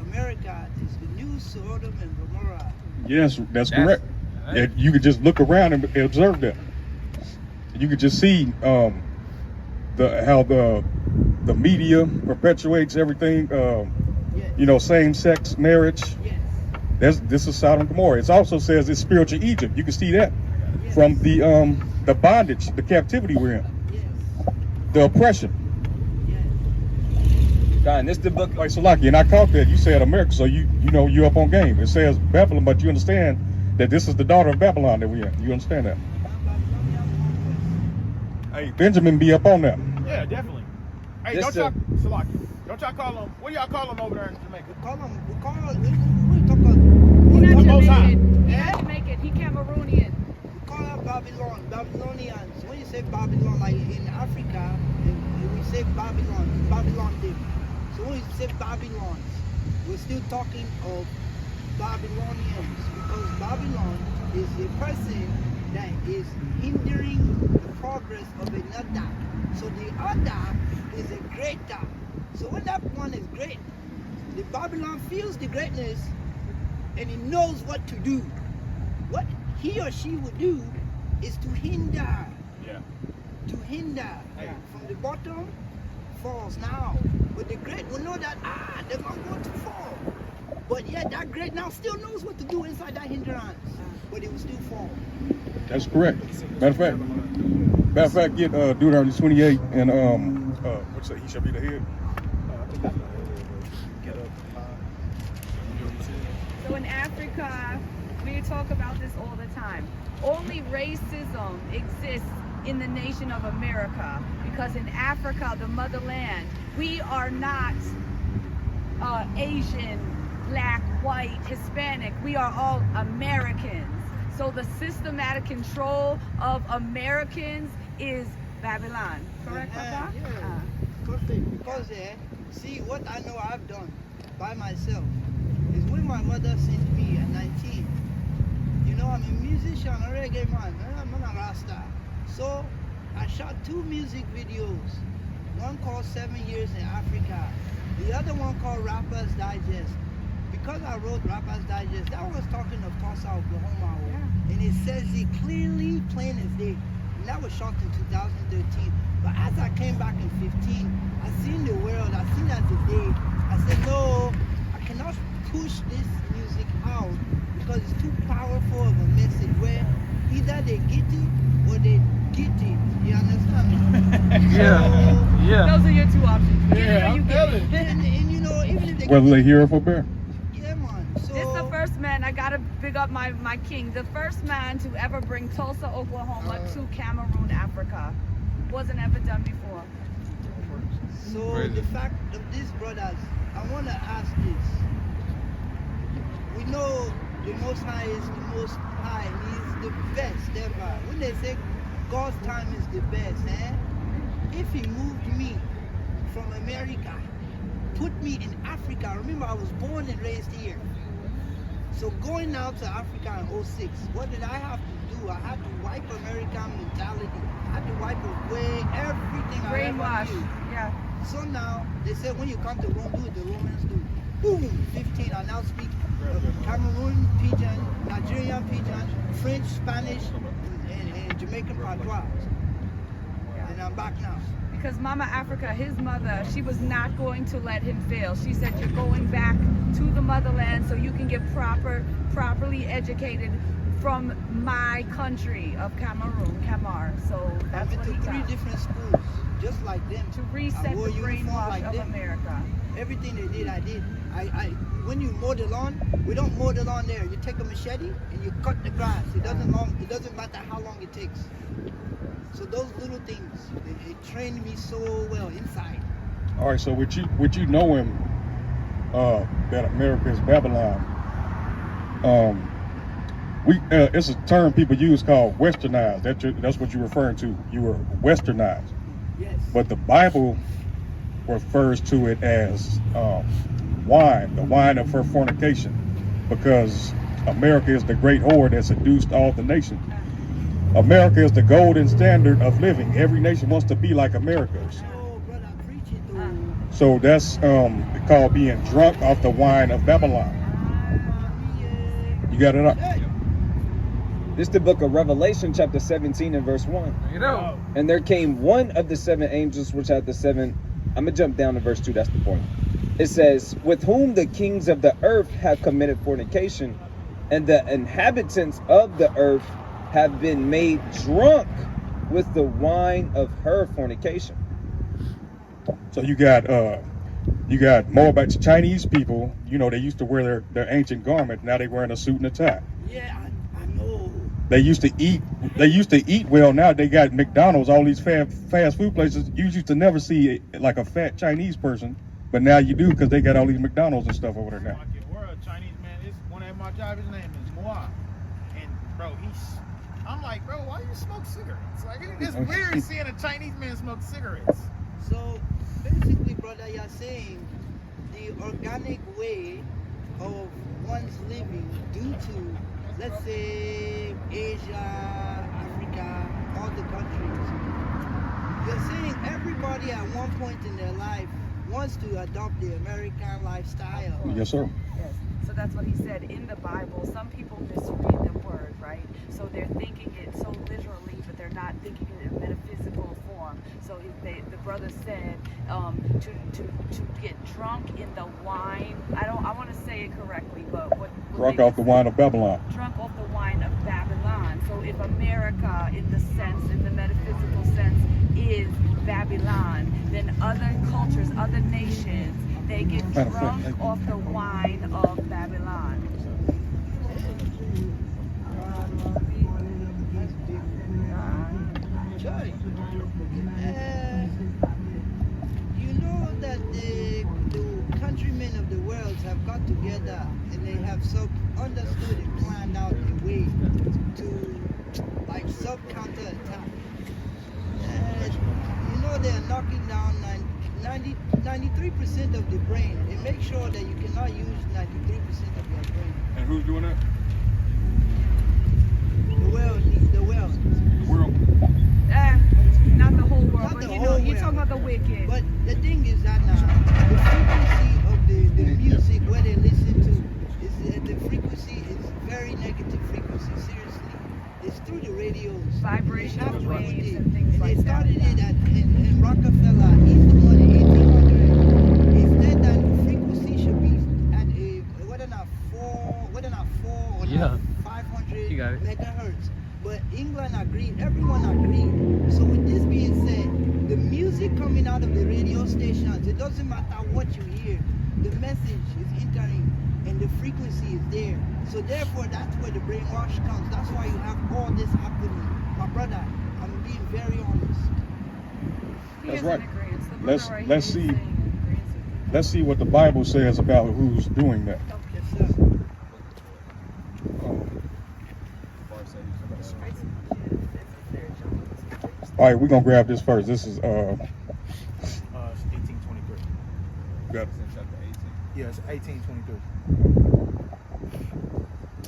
America is the new Sodom and Gomorrah. Yes, that's correct. Right. You could just look around and observe that. You could just see how the media perpetuates everything. Yes. Same-sex marriage. Yes. This is Sodom and Gomorrah. It also says it's spiritual Egypt. You can see that Yes. from the bondage, the captivity we're in, Yes. the oppression. Yes. God, and this the book. Like Salaki, and I caught that. You said America, so you're up on game. It says Babylon, but you understand that this is the daughter of Babylon that we're in. You understand that? Hey, Benjamin be up on that. Yeah, definitely. Hey, This don't y'all call them? What do y'all call them over there in Jamaica? We talk about. He's not Most High. Jamaican. He's not Jamaican. He Cameroonian. We call them Babylonians. When you say Babylon, like in Africa, and we say Babylon them. So when you say Babylons, we're still talking of Babylonians, because Babylon is a person that is hindering the progress of another. So the other is a greater. So when that one is great, the Babylon feels the greatness and he knows what to do. What he or she would do is to hinder. Yeah. To hinder. Hey. From the bottom falls now. But the great will know that they're not going to fall. But yet that great now still knows what to do inside that hindrance. But it will still fall. That's correct. Matter of fact, get Deuteronomy 28 and what's that? He shall be the head. So in Africa, we talk about this all the time. Only racism exists in the nation of America, because in Africa, the motherland, we are not Asian, black, white, Hispanic. We are all Americans. So the systematic control of Americans is Babylon. Correct, Papa? Yeah. Perfect. Because see, what I know I've done by myself is when my mother sent me at 19. I'm a musician, a reggae man. I'm a Rasta. So I shot 2 music videos. One called 7 Years in Africa. The other one called Rappers Digest. Because I wrote Rappers Digest, I was talking of Tulsa, Oklahoma. Yeah. And it says it clearly, plain as day. And that was shot in 2013. But as I came back in 15, I seen the world, I seen that today. I said, no, I cannot push this music out because it's too powerful of a message where either they get it or they get it. You understand me? Yeah. Yeah. Those are your two options. Get it Yeah, or you I'm get telling it. you. And you know, even if they Whether they hear it for bear. yeah, man. So This the first man, I gotta big up my king, the first man to ever bring Tulsa, Oklahoma to Cameroon, Africa. Wasn't ever done before. So Crazy. the fact of this, brothers, I want to ask this. We know the Most High is the Most High. He's the best ever. When they say God's time is the best, if He moved me from America, put me in Africa. Remember, I was born and raised here. So going out to Africa in 06, what did I have to do? I had to wipe American mentality. I had to wipe away everything I ever Brainwash. knew. Yeah. So now, they say when you come to Rome, do what the Romans do. Boom, 15, I now speak Cameroon pidgin, Nigerian pidgin, French, Spanish, and Jamaican patois. And I'm back now. Because Mama Africa, his mother, she was not going to let him fail. She said, you're going back to the motherland so you can get properly educated from my country of Cameroon, Camar. So that's I've what been he to 3 got. different schools, just like them. To I reset wore the uniform brainwash like of them. America. Everything they did, I did. When you mow the lawn, we don't mow the lawn there. You take a machete and you cut the grass. It doesn't matter how long it takes. So those little things, it trained me so well inside. All right, so would you know him that America is Babylon? It's a term people use called westernized. That's what you're referring to. You were westernized. Yes. But the Bible refers to it as wine, the wine of her fornication, because America is the great whore that seduced all the nations. America is the golden standard of living. Every nation wants to be like America. Oh, brother, preach it though. So that's called being drunk off the wine of Babylon. You got it up? Hey, This is the book of Revelation, chapter 17 and verse 1. You know. And there came one of the 7 angels which had the 7. I'm going to jump down to verse 2. That's the point. It says, with whom the kings of the earth have committed fornication, and the inhabitants of the earth have been made drunk with the wine of her fornication. So you got Moabites, Chinese people. You know, they used to wear their ancient garment. Now they wearing a suit and a tie. yeah, I know. They used to eat well. Now they got McDonald's, all these fast food places. You used to never see like a fat Chinese person, but now you do because they got all these McDonald's and stuff over there now. We're a Chinese man. It's one at my job. His name is Moa, and bro, I'm like, bro, why you smoke cigarettes? Like, it's weird seeing a Chinese man smoke cigarettes. So basically, brother, you're saying the organic way of one's living due to, let's say, Asia, Africa, all the countries. You're saying everybody at one point in their life wants to adopt the American lifestyle. Yes, sir. Yes. So that's what he said in the Bible. Some people misread the word, right? So they're thinking it so literally, but they're not thinking it in metaphysical form. So the brother said to get drunk in the wine. I want to say it correctly, but what Drunk off the wine of Babylon. drunk off the wine of Babylon. So if America, in the metaphysical sense, is Babylon, then other cultures, other nations, they get drunk off the wine of Babylon. Joy. You know that the countrymen of the world have got together and they have understood and planned out a way to like sub-counter-attack. You know they're knocking down 93% of the brain. They make sure that you cannot use 93% of your brain. And who's doing that? The world. The world. Not the whole world, Not but the you know, whole you're world. talking about the wicked. But the thing is that now, the frequency of the music where they listen to, the frequency is very negative frequency, seriously. It's through the radios. Vibrational They have to waves put it. and things And like they that. started it in Rockefeller. He's the one in 1800. He said that frequency should be at whether not 4 or Yeah. not 500 You got it. megahertz. But England agreed, everyone agreed part of the radio stations. It doesn't matter what you hear. The message is entering and the frequency is there. So therefore, that's where the brainwash comes. That's why you have all this happening. My brother, I'm being very honest. He That's is right. in agreement. The Let's- brother right let's here is see. saying he agrees with you. Let's see what the Bible says about who's doing that. Yes, sir. All right, we're gonna grab this first. This is 1823. got Yeah, it's 1823.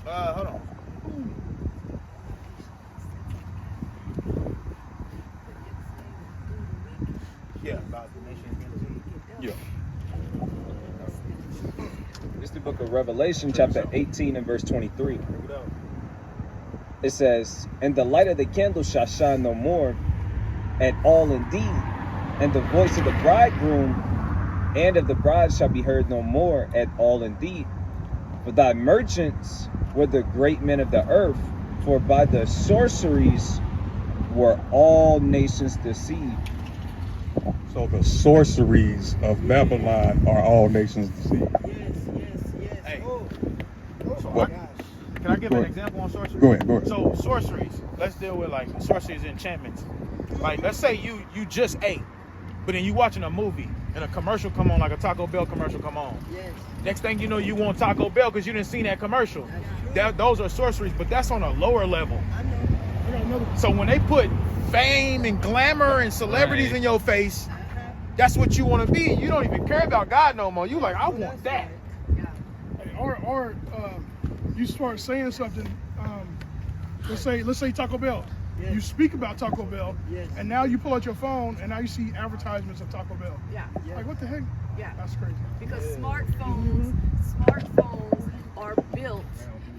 Hold on. Yeah, about the nation against you. yeah. It's the book of Revelation, chapter 18 and verse 23. Look it up. It says, "And the light of the candle shall shine no more at all indeed, and the voice of the bridegroom and of the bride shall be heard no more at all indeed. For thy merchants were the great men of the earth, for by the sorceries were all nations deceived." So the sorceries of Babylon are all nations deceived. Yes. Hey. Oh So my What? gosh. Can I give Go an ahead. example on sorcery? Go ahead. So sorceries, let's deal with like sorceries and enchantments. Like let's say you just ate, but then you watching a movie and a commercial come on, like a Taco Bell commercial come on. Yes. Next thing you know, you want Taco Bell because you didn't see that commercial. That's true. Those are sorceries, but that's on a lower level. I know. I got another one. So when they put fame and glamour and celebrities Right. in your face, Uh-huh. that's what you want to be. You don't even care about God no more. You like, I Oh, want that's that. right. Yeah. Hey, or you start saying something. Let's say Taco Bell. Yes. You speak about Taco Bell, Yes. and now you pull out your phone, and now you see advertisements of Taco Bell. Yeah, Yeah. Like, what the heck? yeah. That's crazy. Because Mm-hmm. smartphones are built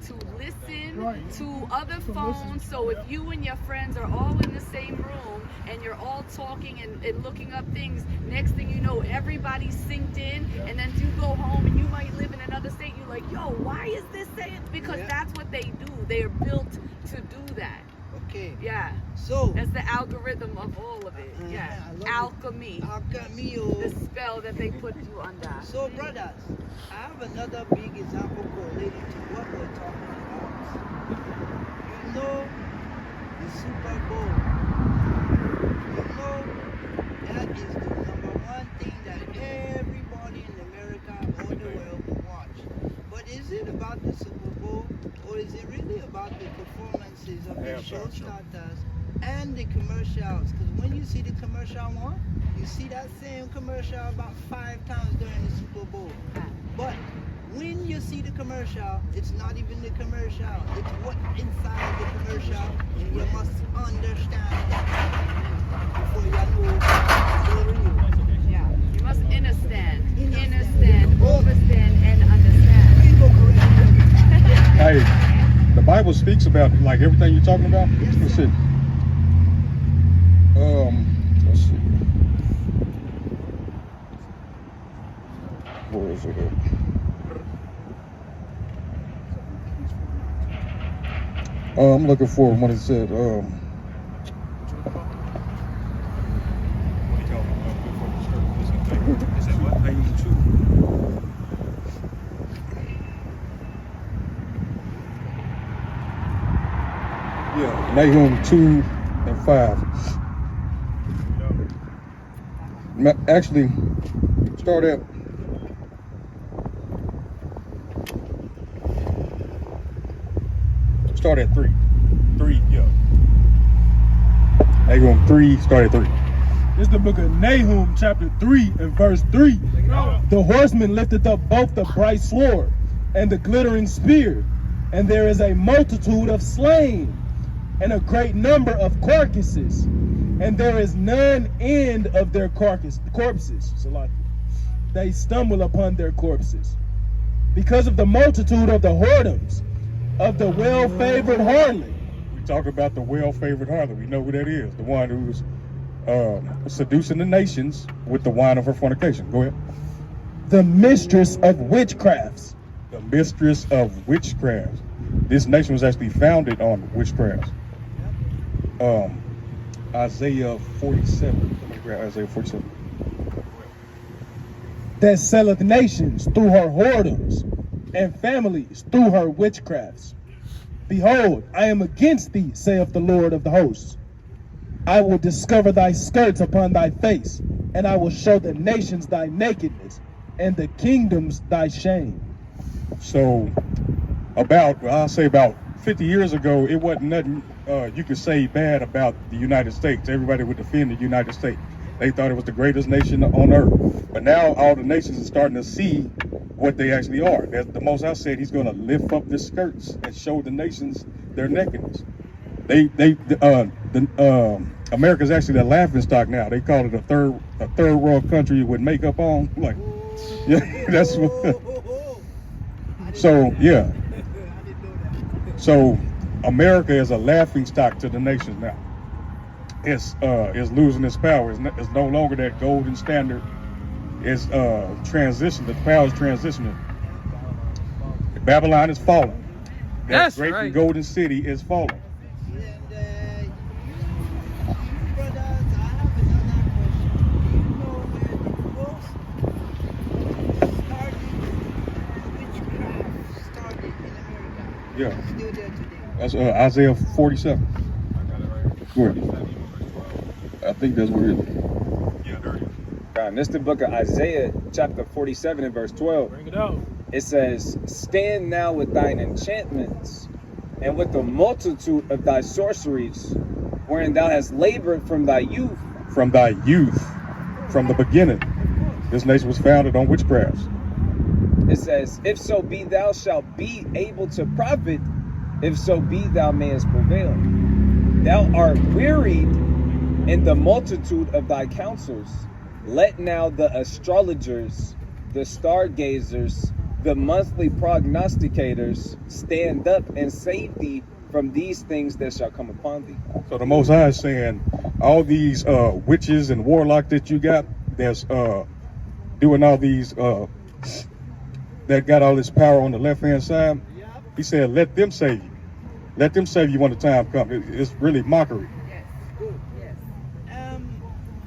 to listen Right. to other To phones. listen. So if you and your friends are all in the same room and you're all talking and looking up things, next thing you know, everybody's synced in, and then you go home and you might live in another state. You're like, yo, why is this saying? Because Yeah. that's what they do. They are built to do that. Okay. Yeah, So, that's the algorithm of all of it. Yeah, I love it. alchemy. Alchemio. The spell that they put you under. So, brothers, I have another big example correlated to what we're talking about. You know, the Super Bowl. You know, that is the number one thing that everybody in America or the world will watch. But is it about the Super Bowl, or is it really about the performances of the show starters and the commercials? Because when you see the commercial one, you see that same commercial about 5 times during the Super Bowl. But when you see the commercial, it's not even the commercial. It's what inside the commercial, and you must understand that before you know the real. Yeah, you must understand, Understand. overstand, and understand. We go correct. Hey, the Bible speaks about like everything you're talking about. Yes, Let's sir. see. Let's see. Where is it at? I'm looking for when it said. Yeah, Nahum 2 and 5. Actually, start at. Start at 3. 3, yeah. Nahum 3, start at 3. This is the book of Nahum, chapter 3 and verse 3. The horseman lifted up both the bright sword and the glittering spear, and there is a multitude of slain, and a great number of carcasses, and there is none end of their corpses. They stumble upon their corpses. Because of the multitude of the whoredoms of the well-favored harlot. We talk about the well-favored harlot. We know who that is. The one who's seducing the nations with the wine of her fornication. Go ahead. The mistress of witchcrafts. The mistress of witchcraft. This nation was actually founded on witchcraft. Isaiah 47. Let me grab Isaiah 47. that selleth nations through her whoredoms, and families through her witchcrafts. Behold, I am against thee, saith the Lord of the hosts. I will discover thy skirts upon thy face, and I will show the nations thy nakedness, and the kingdoms thy shame. So I'll say about 50 years ago, it wasn't nothing you could say bad about the United States. Everybody would defend the United States. They thought it was the greatest nation on earth. But now all the nations are starting to see what they actually are. The Most High said he's going to lift up the skirts and show the nations their nakedness. America's actually the laughing stock now. They call it a third world country with makeup on. Like, yeah, that's what. So yeah. So America is a laughing stock to the nations now. It's losing its power. It's no longer that golden standard. It's transition. The power is transitioning. Babylon is falling. That That's great right. and golden city is falling. And you brothers, I have another question. Do you know where the most witchcraft started in America? Yeah. It's still there today. That's Isaiah 47. Go ahead. I think that's where it is. Yeah, there it is. And this is the book of Isaiah, chapter 47 and verse 12. Bring it out. It says, stand now with thine enchantments, and with the multitude of thy sorceries, wherein thou hast labored from thy youth. From thy youth, from the beginning. This nation was founded on witchcrafts. It says, if so be thou shalt be able to profit, if so be thou mayest prevail. Thou art wearied in the multitude of thy counsels. Let now the astrologers, the stargazers, the monthly prognosticators stand up and save thee from these things that shall come upon thee. So the Most High is saying, all these witches and warlocks that you got, that's doing all these, that got all this power on the left-hand side, he said, let them save you. Let them save you when the time comes. It's really mockery. Yes. Good. Yes.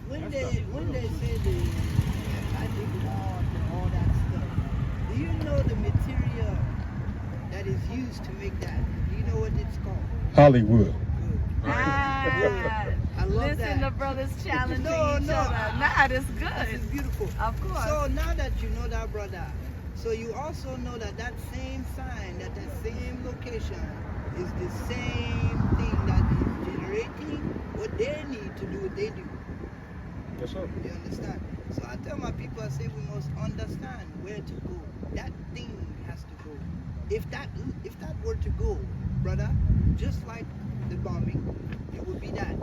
When they say the magic wand and all that stuff, do you know the material that is used to make that? Do you know what it's called? Hollywood. Good. Ah, I love listen that. to brothers challenging No, each no, other. Nah, that's This good. is beautiful. Of course. So now that you know that, brother, so you also know that that same sign, that same location is the same thing that is generating what they need to do what they do. Yes, sir. You understand? So I tell my people, I say we must understand where to go. That thing has to go. If that were to go, brother, just like the bombing, it would be that.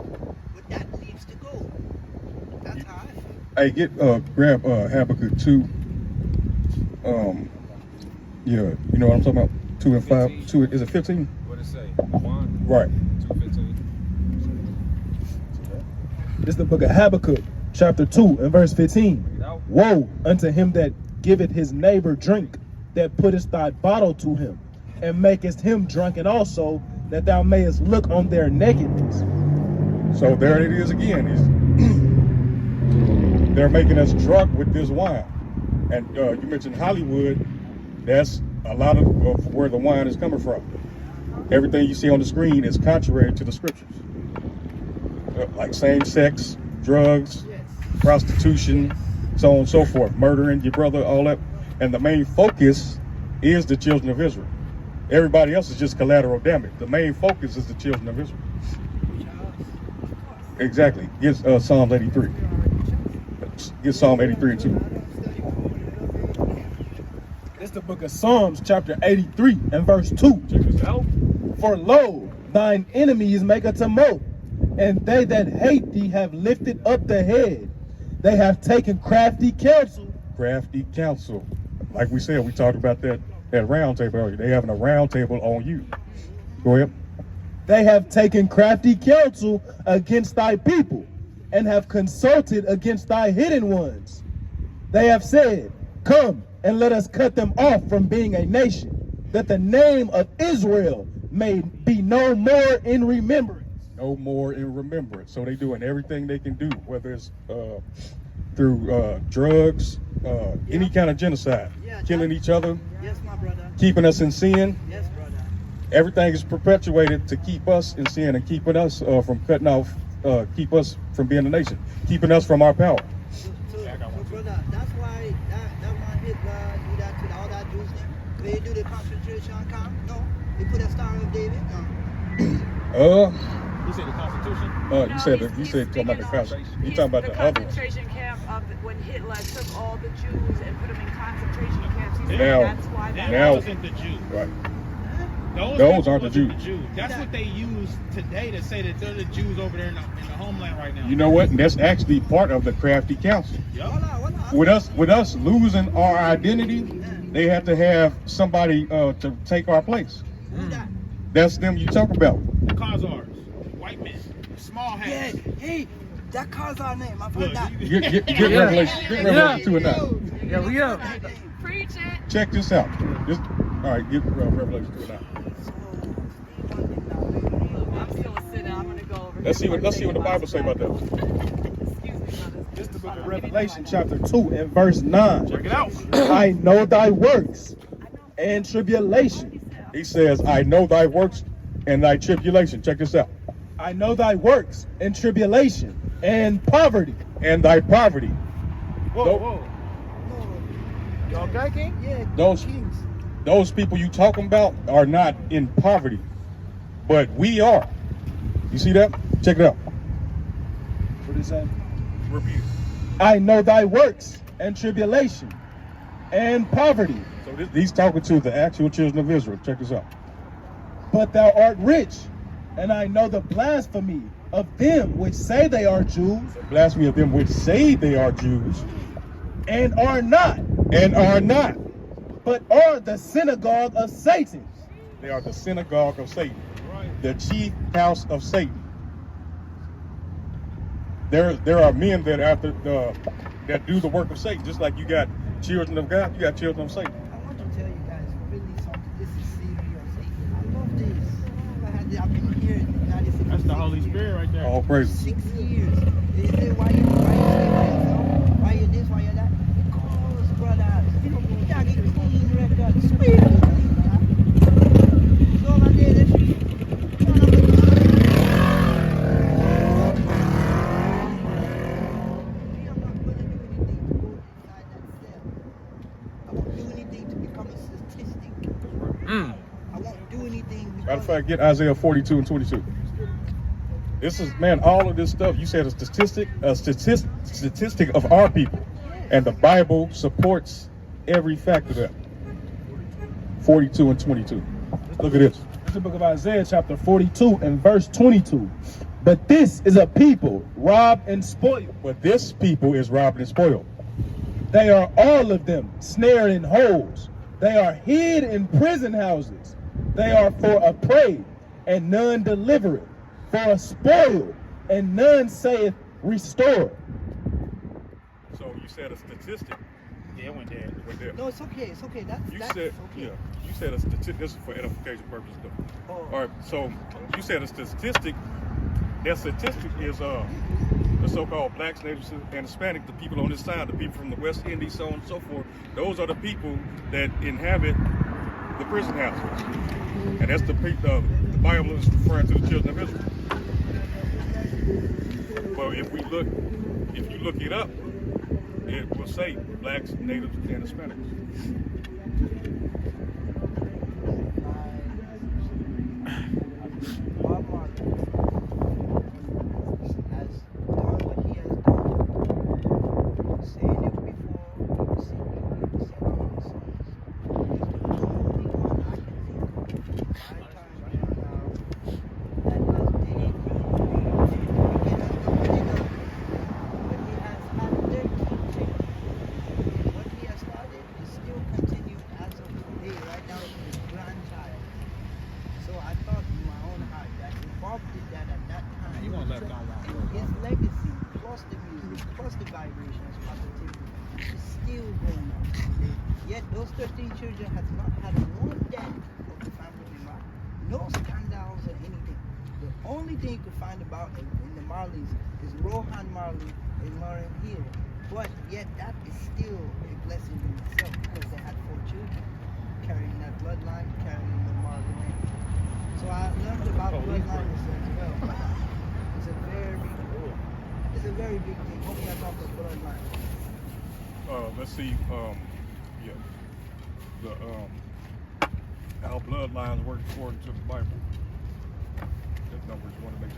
But that needs to go. That's how I feel. Hey, grab Habakkuk 2. Yeah, you know what I'm talking about? 2 and 5. 15. 2, is it 15? What it say? The wand? Right. 2:15. This is the book of Habakkuk, chapter 2 and verse 15. Woe unto him that giveth his neighbor drink, that puttest thy bottle to him, and makest him drunken also, that thou mayest look on their nakedness. So there it is again. They're making us drunk with this wine. And you mentioned Hollywood. That's a lot of where the wine is coming from. Everything you see on the screen is contrary to the scriptures. Like same sex, drugs, prostitution, so on and so forth, murdering your brother, all that. And the main focus is the children of Israel. Everybody else is just collateral damage. The main focus is the children of Israel. Exactly. Get Psalm 83. Get Psalm 83 and 2. This is the book of Psalms, chapter 83 and verse 2. Check this out. For lo, thine enemies make a tumult, and they that hate thee have lifted up the head. They have taken crafty counsel. Crafty counsel. Like we said, we talked about that round table earlier. They having a round table on you. Go ahead. They have taken crafty counsel against thy people, and have consulted against thy hidden ones. They have said, come and let us cut them off from being a nation, that the name of Israel may be no more in remembrance. No more in remembrance. So they doing everything they can do, whether it's through drugs, any kind of genocide, Yeah, killing each other, Yes, my brother. keeping us in sin. Yes, brother. Everything is perpetuated to keep us in sin and keeping us from cutting off, keep us from being a nation, keeping us from our power. So brother, that's why that one Hitler do that to all that Jews there. They do the concentration camp. No, they put a Star of David. No. You said the Constitution? You said talking about the Constitution. You talking about the other one. concentration camp of when Hitler took all the Jews and put them in concentration camps. He said Now- that's why that now- wasn't the Jews. Right. Those Those people aren't the wasn't Jews. That's what they use today to say that they're the Jews over there in the homeland right now. You know what? And that's actually part of the crafty council. Yup. With us losing our identity, they have to have somebody to take our place. That's them you talk about. Khazars, white men, small Yeah, hats. hey, that calls our name. I Look, forgot. Get Revelation 2 and 9. yeah, we up. Preach it. Check this out. All right, get Revelation 2 and 9. I'm still a sinner. I'm gonna go over. Let's see what the Bible say about that. Excuse me, brothers. This is the book of Revelation, chapter 2 and verse 9. Check it out. I know thy works and tribulation. He says, I know thy works and thy tribulation. Check this out. I know thy works and tribulation and poverty. And thy poverty. Whoa, Nope. whoa. No. You okay, King? Yeah, Those- kings. Those people you talking about are not in poverty, but we are. You see that? Check it out. What is that? Repeat it. I know thy works and tribulation and poverty, So he's talking to the actual children of Israel. Check this out. but thou art rich, and I know the blasphemy of them which say they are Jews The blasphemy of them which say they are Jews and are not, and are not. but are the synagogue of Satan. They are the synagogue of Satan, Right. the chief house of Satan. There are men that do the work of Satan, just like you got children of God, you got children of Satan. I want to tell you guys really something. This is serious. I love this. I've been here in the United States. That's the 6 Holy years. Spirit right there. All praises. 6 years. They say why you stay by yourself? Why you this? Why you that? Because brothers, you gotta get clean records. Sweet. So my day, let's see. I won't do anything to become a statistic. I won't do anything Matter of because fact, get Isaiah 42 and 22. This is, man, all of this stuff, you said a statistic of our people. And the Bible supports every fact of that. 42 and 22. Look at this. This is the book of Isaiah, chapter 42 and verse 22. But this is a people robbed and spoiled. But this people is robbed and spoiled. They are all of them snared in holes. They are hid in prison houses. They are for a prey, and none delivereth. For a spoil, and none saith restore. So you said a statistic. Yeah, it went there. Right there. no, it's okay. It's okay. That's You that's said, okay. yeah, you said a statistic. This is for edification purposes, though. Oh. All right, so you said a statistic. That statistic is the so-called blacks, natives, and Hispanic, the people on this side, the people from the West Indies, so on and so forth. Those are the people that inhabit the prison houses, and that's the people. The Bible is referring to the children of Israel. Well, if you look it up, it will say blacks, natives, and Hispanics. Bob Marley has done what he has done. Saying it before, he was saying it, he was saying it in the songs. He's the only one I can think of. My time right now that has dated again, that's not what he does. But he has had their teaching. What he has started is still continued as of today, right now to his grandchild. So I thought in my own heart that if Bob did that at that time, You want left on right. his legacy plus the music plus the vibrations positivity is still going on. Yet those 13 children has not had one death of the family member, no scandals or anything. The only thing you could find about in the Marleys is Rohan Marley and Lauren Hill. But yet that is still a blessing in itself because they had 4 children carrying that bloodline, carrying the mark name. So I learned about bloodline as well. But it's a very big thing. Hope I talk about bloodline. Let's see. How bloodlines work according to the Bible. That Numbers 1 and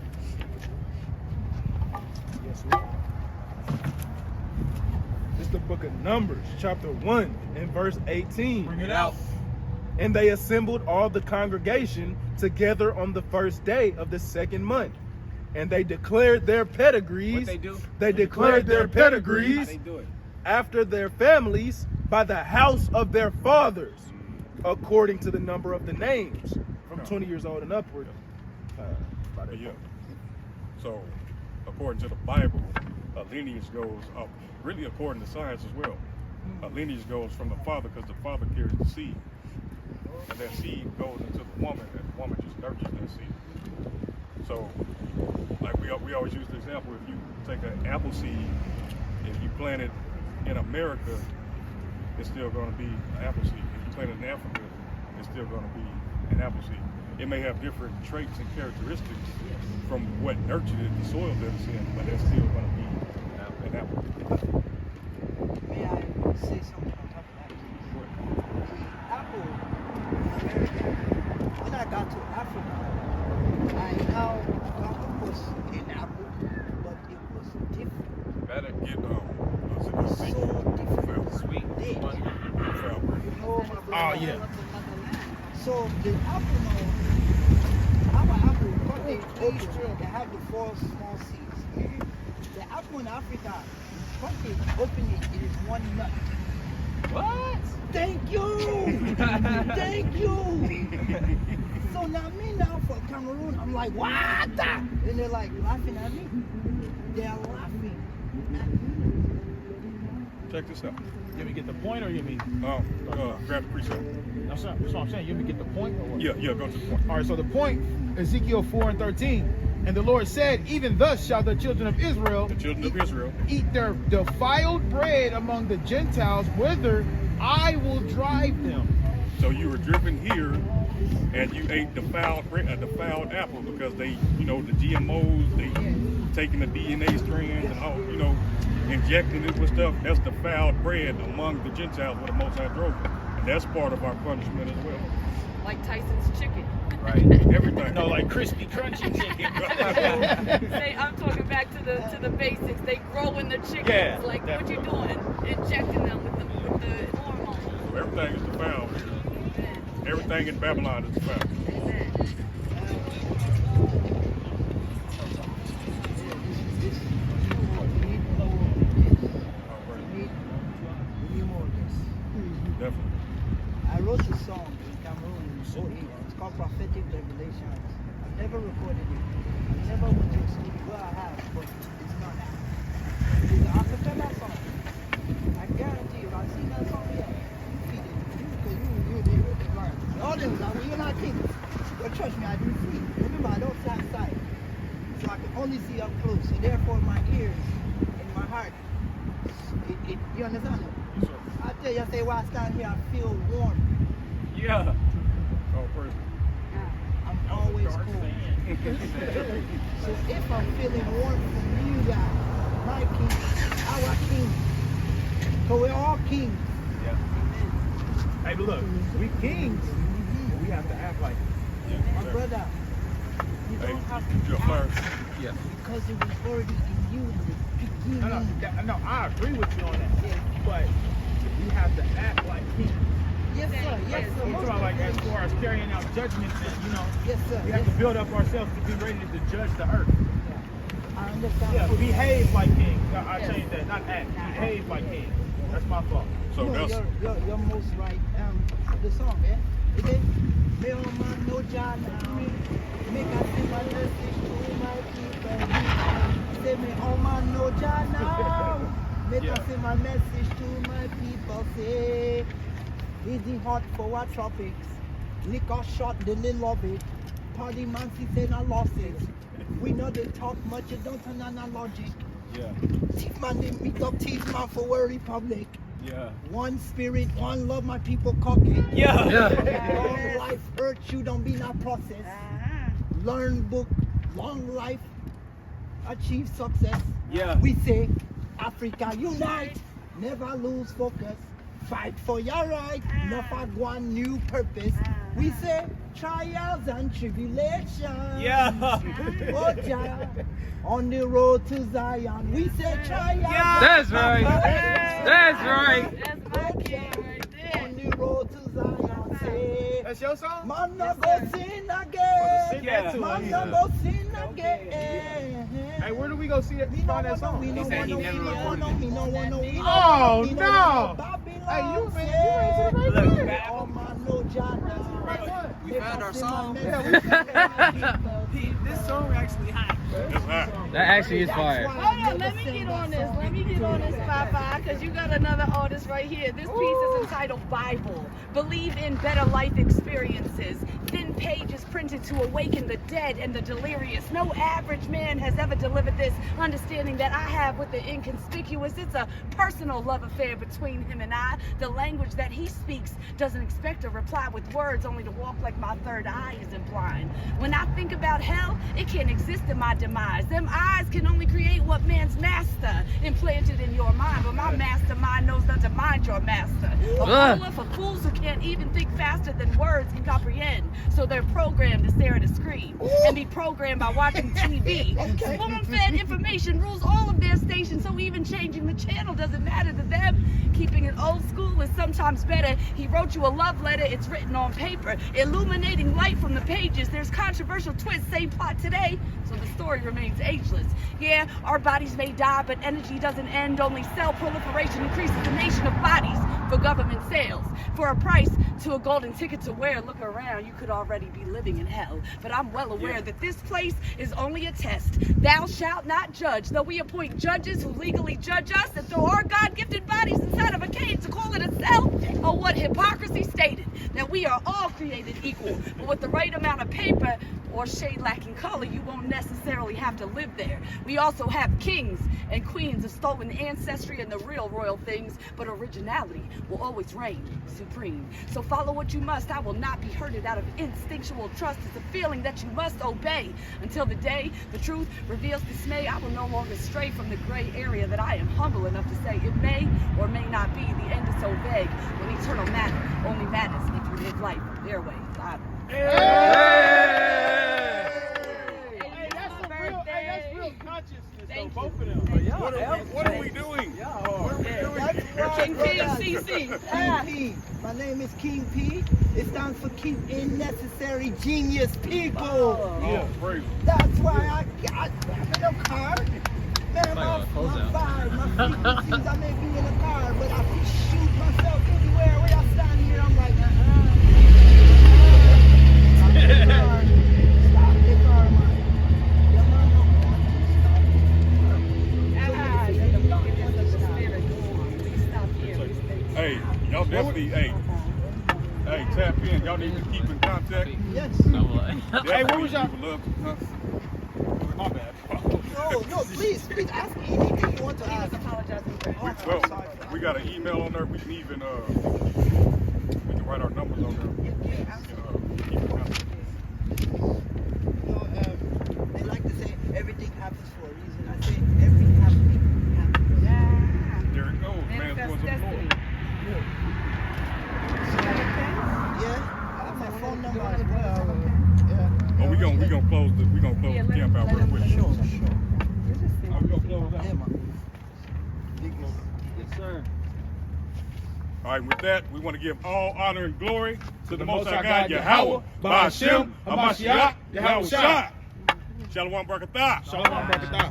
18. Yes, Lord. It's the book of Numbers, chapter 1 and verse 18. Bring it out. And they assembled all the congregation together on the first day of the 2nd month. And they declared their pedigrees. What they do? They declared their How pedigrees they do it? after their families by the house of their fathers, according to the number of the names, from 20 years old and upward. By their fathers. So, according to the Bible, a lineage goes up. Really, according to science as well, a lineage goes from the father because the father carries the seed, and that seed goes into the woman, and the woman just nurtures that seed. So, like we always use the example: if you take an apple seed, if you plant it in America, it's still going to be an apple seed. If you plant it in Africa, it's still going to be an apple seed. It may have different traits and characteristics from what nurtured it, the soil that it's in, but it's still going to be an apple. May I say something on top of that? The apple, America, when I got to Africa, I now come across an apple, but it was different. Better get So different. Sweet. They, you know, my brother. Oh, yeah. So the apple now, our apple, cut the old strip, they have the 4 small seeds. The apple in Africa, cut it, open it, it is 1 nut. What? Thank you! Thank you! So now me now for Cameroon, I'm like, what? And they're like laughing at me. They're laughing at me. Check this out. You want me to get the point or you mean? Grab the precept. That's what I'm saying. You want me to get the point or what? Yeah, go to the point. All right, so the point, Ezekiel 4 and 13. And the Lord said, even thus shall the children of Israel The children of Israel. eat their defiled bread among the Gentiles, whither I will drive them. So you were driven here, and you ate defiled bread, a defiled apple, because they, the GMOs, they taking the DNA strands and all, injecting it with stuff. That's defiled bread among the Gentiles where the Most High drove them. And that's part of our punishment as well. Like Tyson's chicken. Right. Everything. No, like crispy, crunchy chicken. Say, I'm talking back to the basics. They grow in the chickens. Yeah, like definitely. what you doing? Injecting them with the hormones. So everything is defiled here. Everything in Babylon is defiled. Amen. We need more of this. Definitely. I wrote a song in Cameroon in 08. It's called Prophetic Revelations. I've never recorded it. I never went to a studio. Well, I have, but it's not that. It's an acapella song. I guarantee you, if I sing that song here, you feed it. Because you did it right. All them, now, you're not thinking. But trust me, I do see. Remember, I don't fly sight. So I can only see up close. So therefore, my ears and my heart, you understand? Yes, sir. I tell you, I say, while I stand here, I feel warm. Yeah. Oh, praise I'm always cold. So if I'm feeling warm from you guys, my king, our king, so we're all kings. Yeah. Hey, but look, we kings, but we have to act like it. My brother, you Hey, don't have to you're act first. Yeah. because it was already in you in the beginning. No, I agree with you on that. Yeah. But we have to act like kings. Yes, sir. Yes, sir. I'm talking about like as far as carrying out judgments and, Yes, sir. we Yes, have to build up ourselves to be ready to judge the earth. I understand. Yeah, fully. behave like kings. I Yes. changed that, not act. Behave like kings. That's my fault. So No, that's you're most right. The song, yeah? Is it? Me oh man no Jah now. Make I sing my message to my people. Say me oh man no Jah now. Make I sing my message to my people. Say, is it hot for our tropics? Liquor shot, the little of it. Party man, she say no losses. We know they talk much, you don't turn on our logic. Yeah. Teeth man, they meet up teeth man for World Republic. Yeah. One spirit, one love, my people cooking. Yeah. Long life, virtue, don't be not process. Learn book, long life, achieve success. Yeah. We say, Africa unite, never lose focus. Fight for your right, never one new purpose. We say, trials and tribulations. Yeah. Oh, Jah, on the road to Zion. We say, trials. That's right. That's right. That's my king right there. On the road to Zion. Say, That's your song? man, no go sin again. Sing that to Man, us. no go sin again. Hey, where do we go see that? Me Find no that song? me no want no, me no want no, me no want no. Oh, me no. want no Babylon. Hey, you say, ain't the right Look, one. oh man, no Jah. We found our song. This song actually hot. It's hot. That actually is fire. Hold on, let me get on this. Let me get on this, Papa, because you got another artist right here. This piece is entitled Bible. Believe in better life experiences. Thin pages printed to awaken the dead and the delirious. No average man has ever delivered this understanding that I have with the inconspicuous. It's a personal love affair between him and I. The language that he speaks doesn't expect a reply with words, only to walk like my third eye is implying. When I think about hell, it can't exist in my demise. Them eyes can only create what man's master implanted in your mind, but my mastermind knows not to mind your master. A ruler for fools who can't even think faster than words can comprehend, so they're programmed to stare at a screen and be programmed by watching TV. Spoon-fed information rules all of their stations, so even changing the channel doesn't matter to them. Keeping it old school is sometimes better. He wrote you a love letter, it's written on paper, illuminating light from the pages. There's controversial twists, same plot today, so the story remains ageless. Yeah, our bodies may die, but energy doesn't end. Only cell proliferation increases the nation of bodies for government sales. For a price to a golden ticket to wear, look around, you could already be living in hell. But I'm well aware that this place is only a test. Thou shalt not judge, though we appoint judges who legally judge us and throw our God-gifted bodies inside of a cage to call it a cell. Oh, what hypocrisy stated, that we are all created equal, but with the right amount of paper or shade lacking color, you won't necessarily have to live there. We also have kings and queens of stolen ancestry and the real royal things, but originality will always reign supreme. So follow what you must. I will not be herded out of instinctual trust. It's a feeling that you must obey until the day the truth reveals dismay. I will no longer stray from the gray area that I am humble enough to say it may or may not be. The end is so vague when eternal matter only matters if you live life their way. That's real consciousness, though, both of them. What are we doing? King P and CC. King P. My name is King P. It stands for Keep in Necessary Genius People. Oh, praise. That's why I got in a car. Man, my vibe, my frequencies, I may be in a car, but I can shoot myself anywhere where I stand here. I'm like, Stop the car, man. Yeah, man, Hey, y'all definitely, hey, tap in. Y'all need to keep in contact. Yes. Hey, what was y'all? My bad. No, please ask me anything you want to ask. Well, we got an email on there. We can even we can write our numbers on there. Keep in contact. They like to say everything happens for a reason. I say everything happens. There it goes, man. Going to the Lord. Yeah, I have my phone number as well. Yeah. Oh, we gonna close the camp out real quick. Sure. Oh, we gonna close out. Yeah, man. Yes, sir. All right, with that, we want to give all honor and glory to the Most High God, God, Yahweh, Ba'ashem, Hamashiach, Yahweh Shai. Shalom Barakatah. Shalom, Barakatah.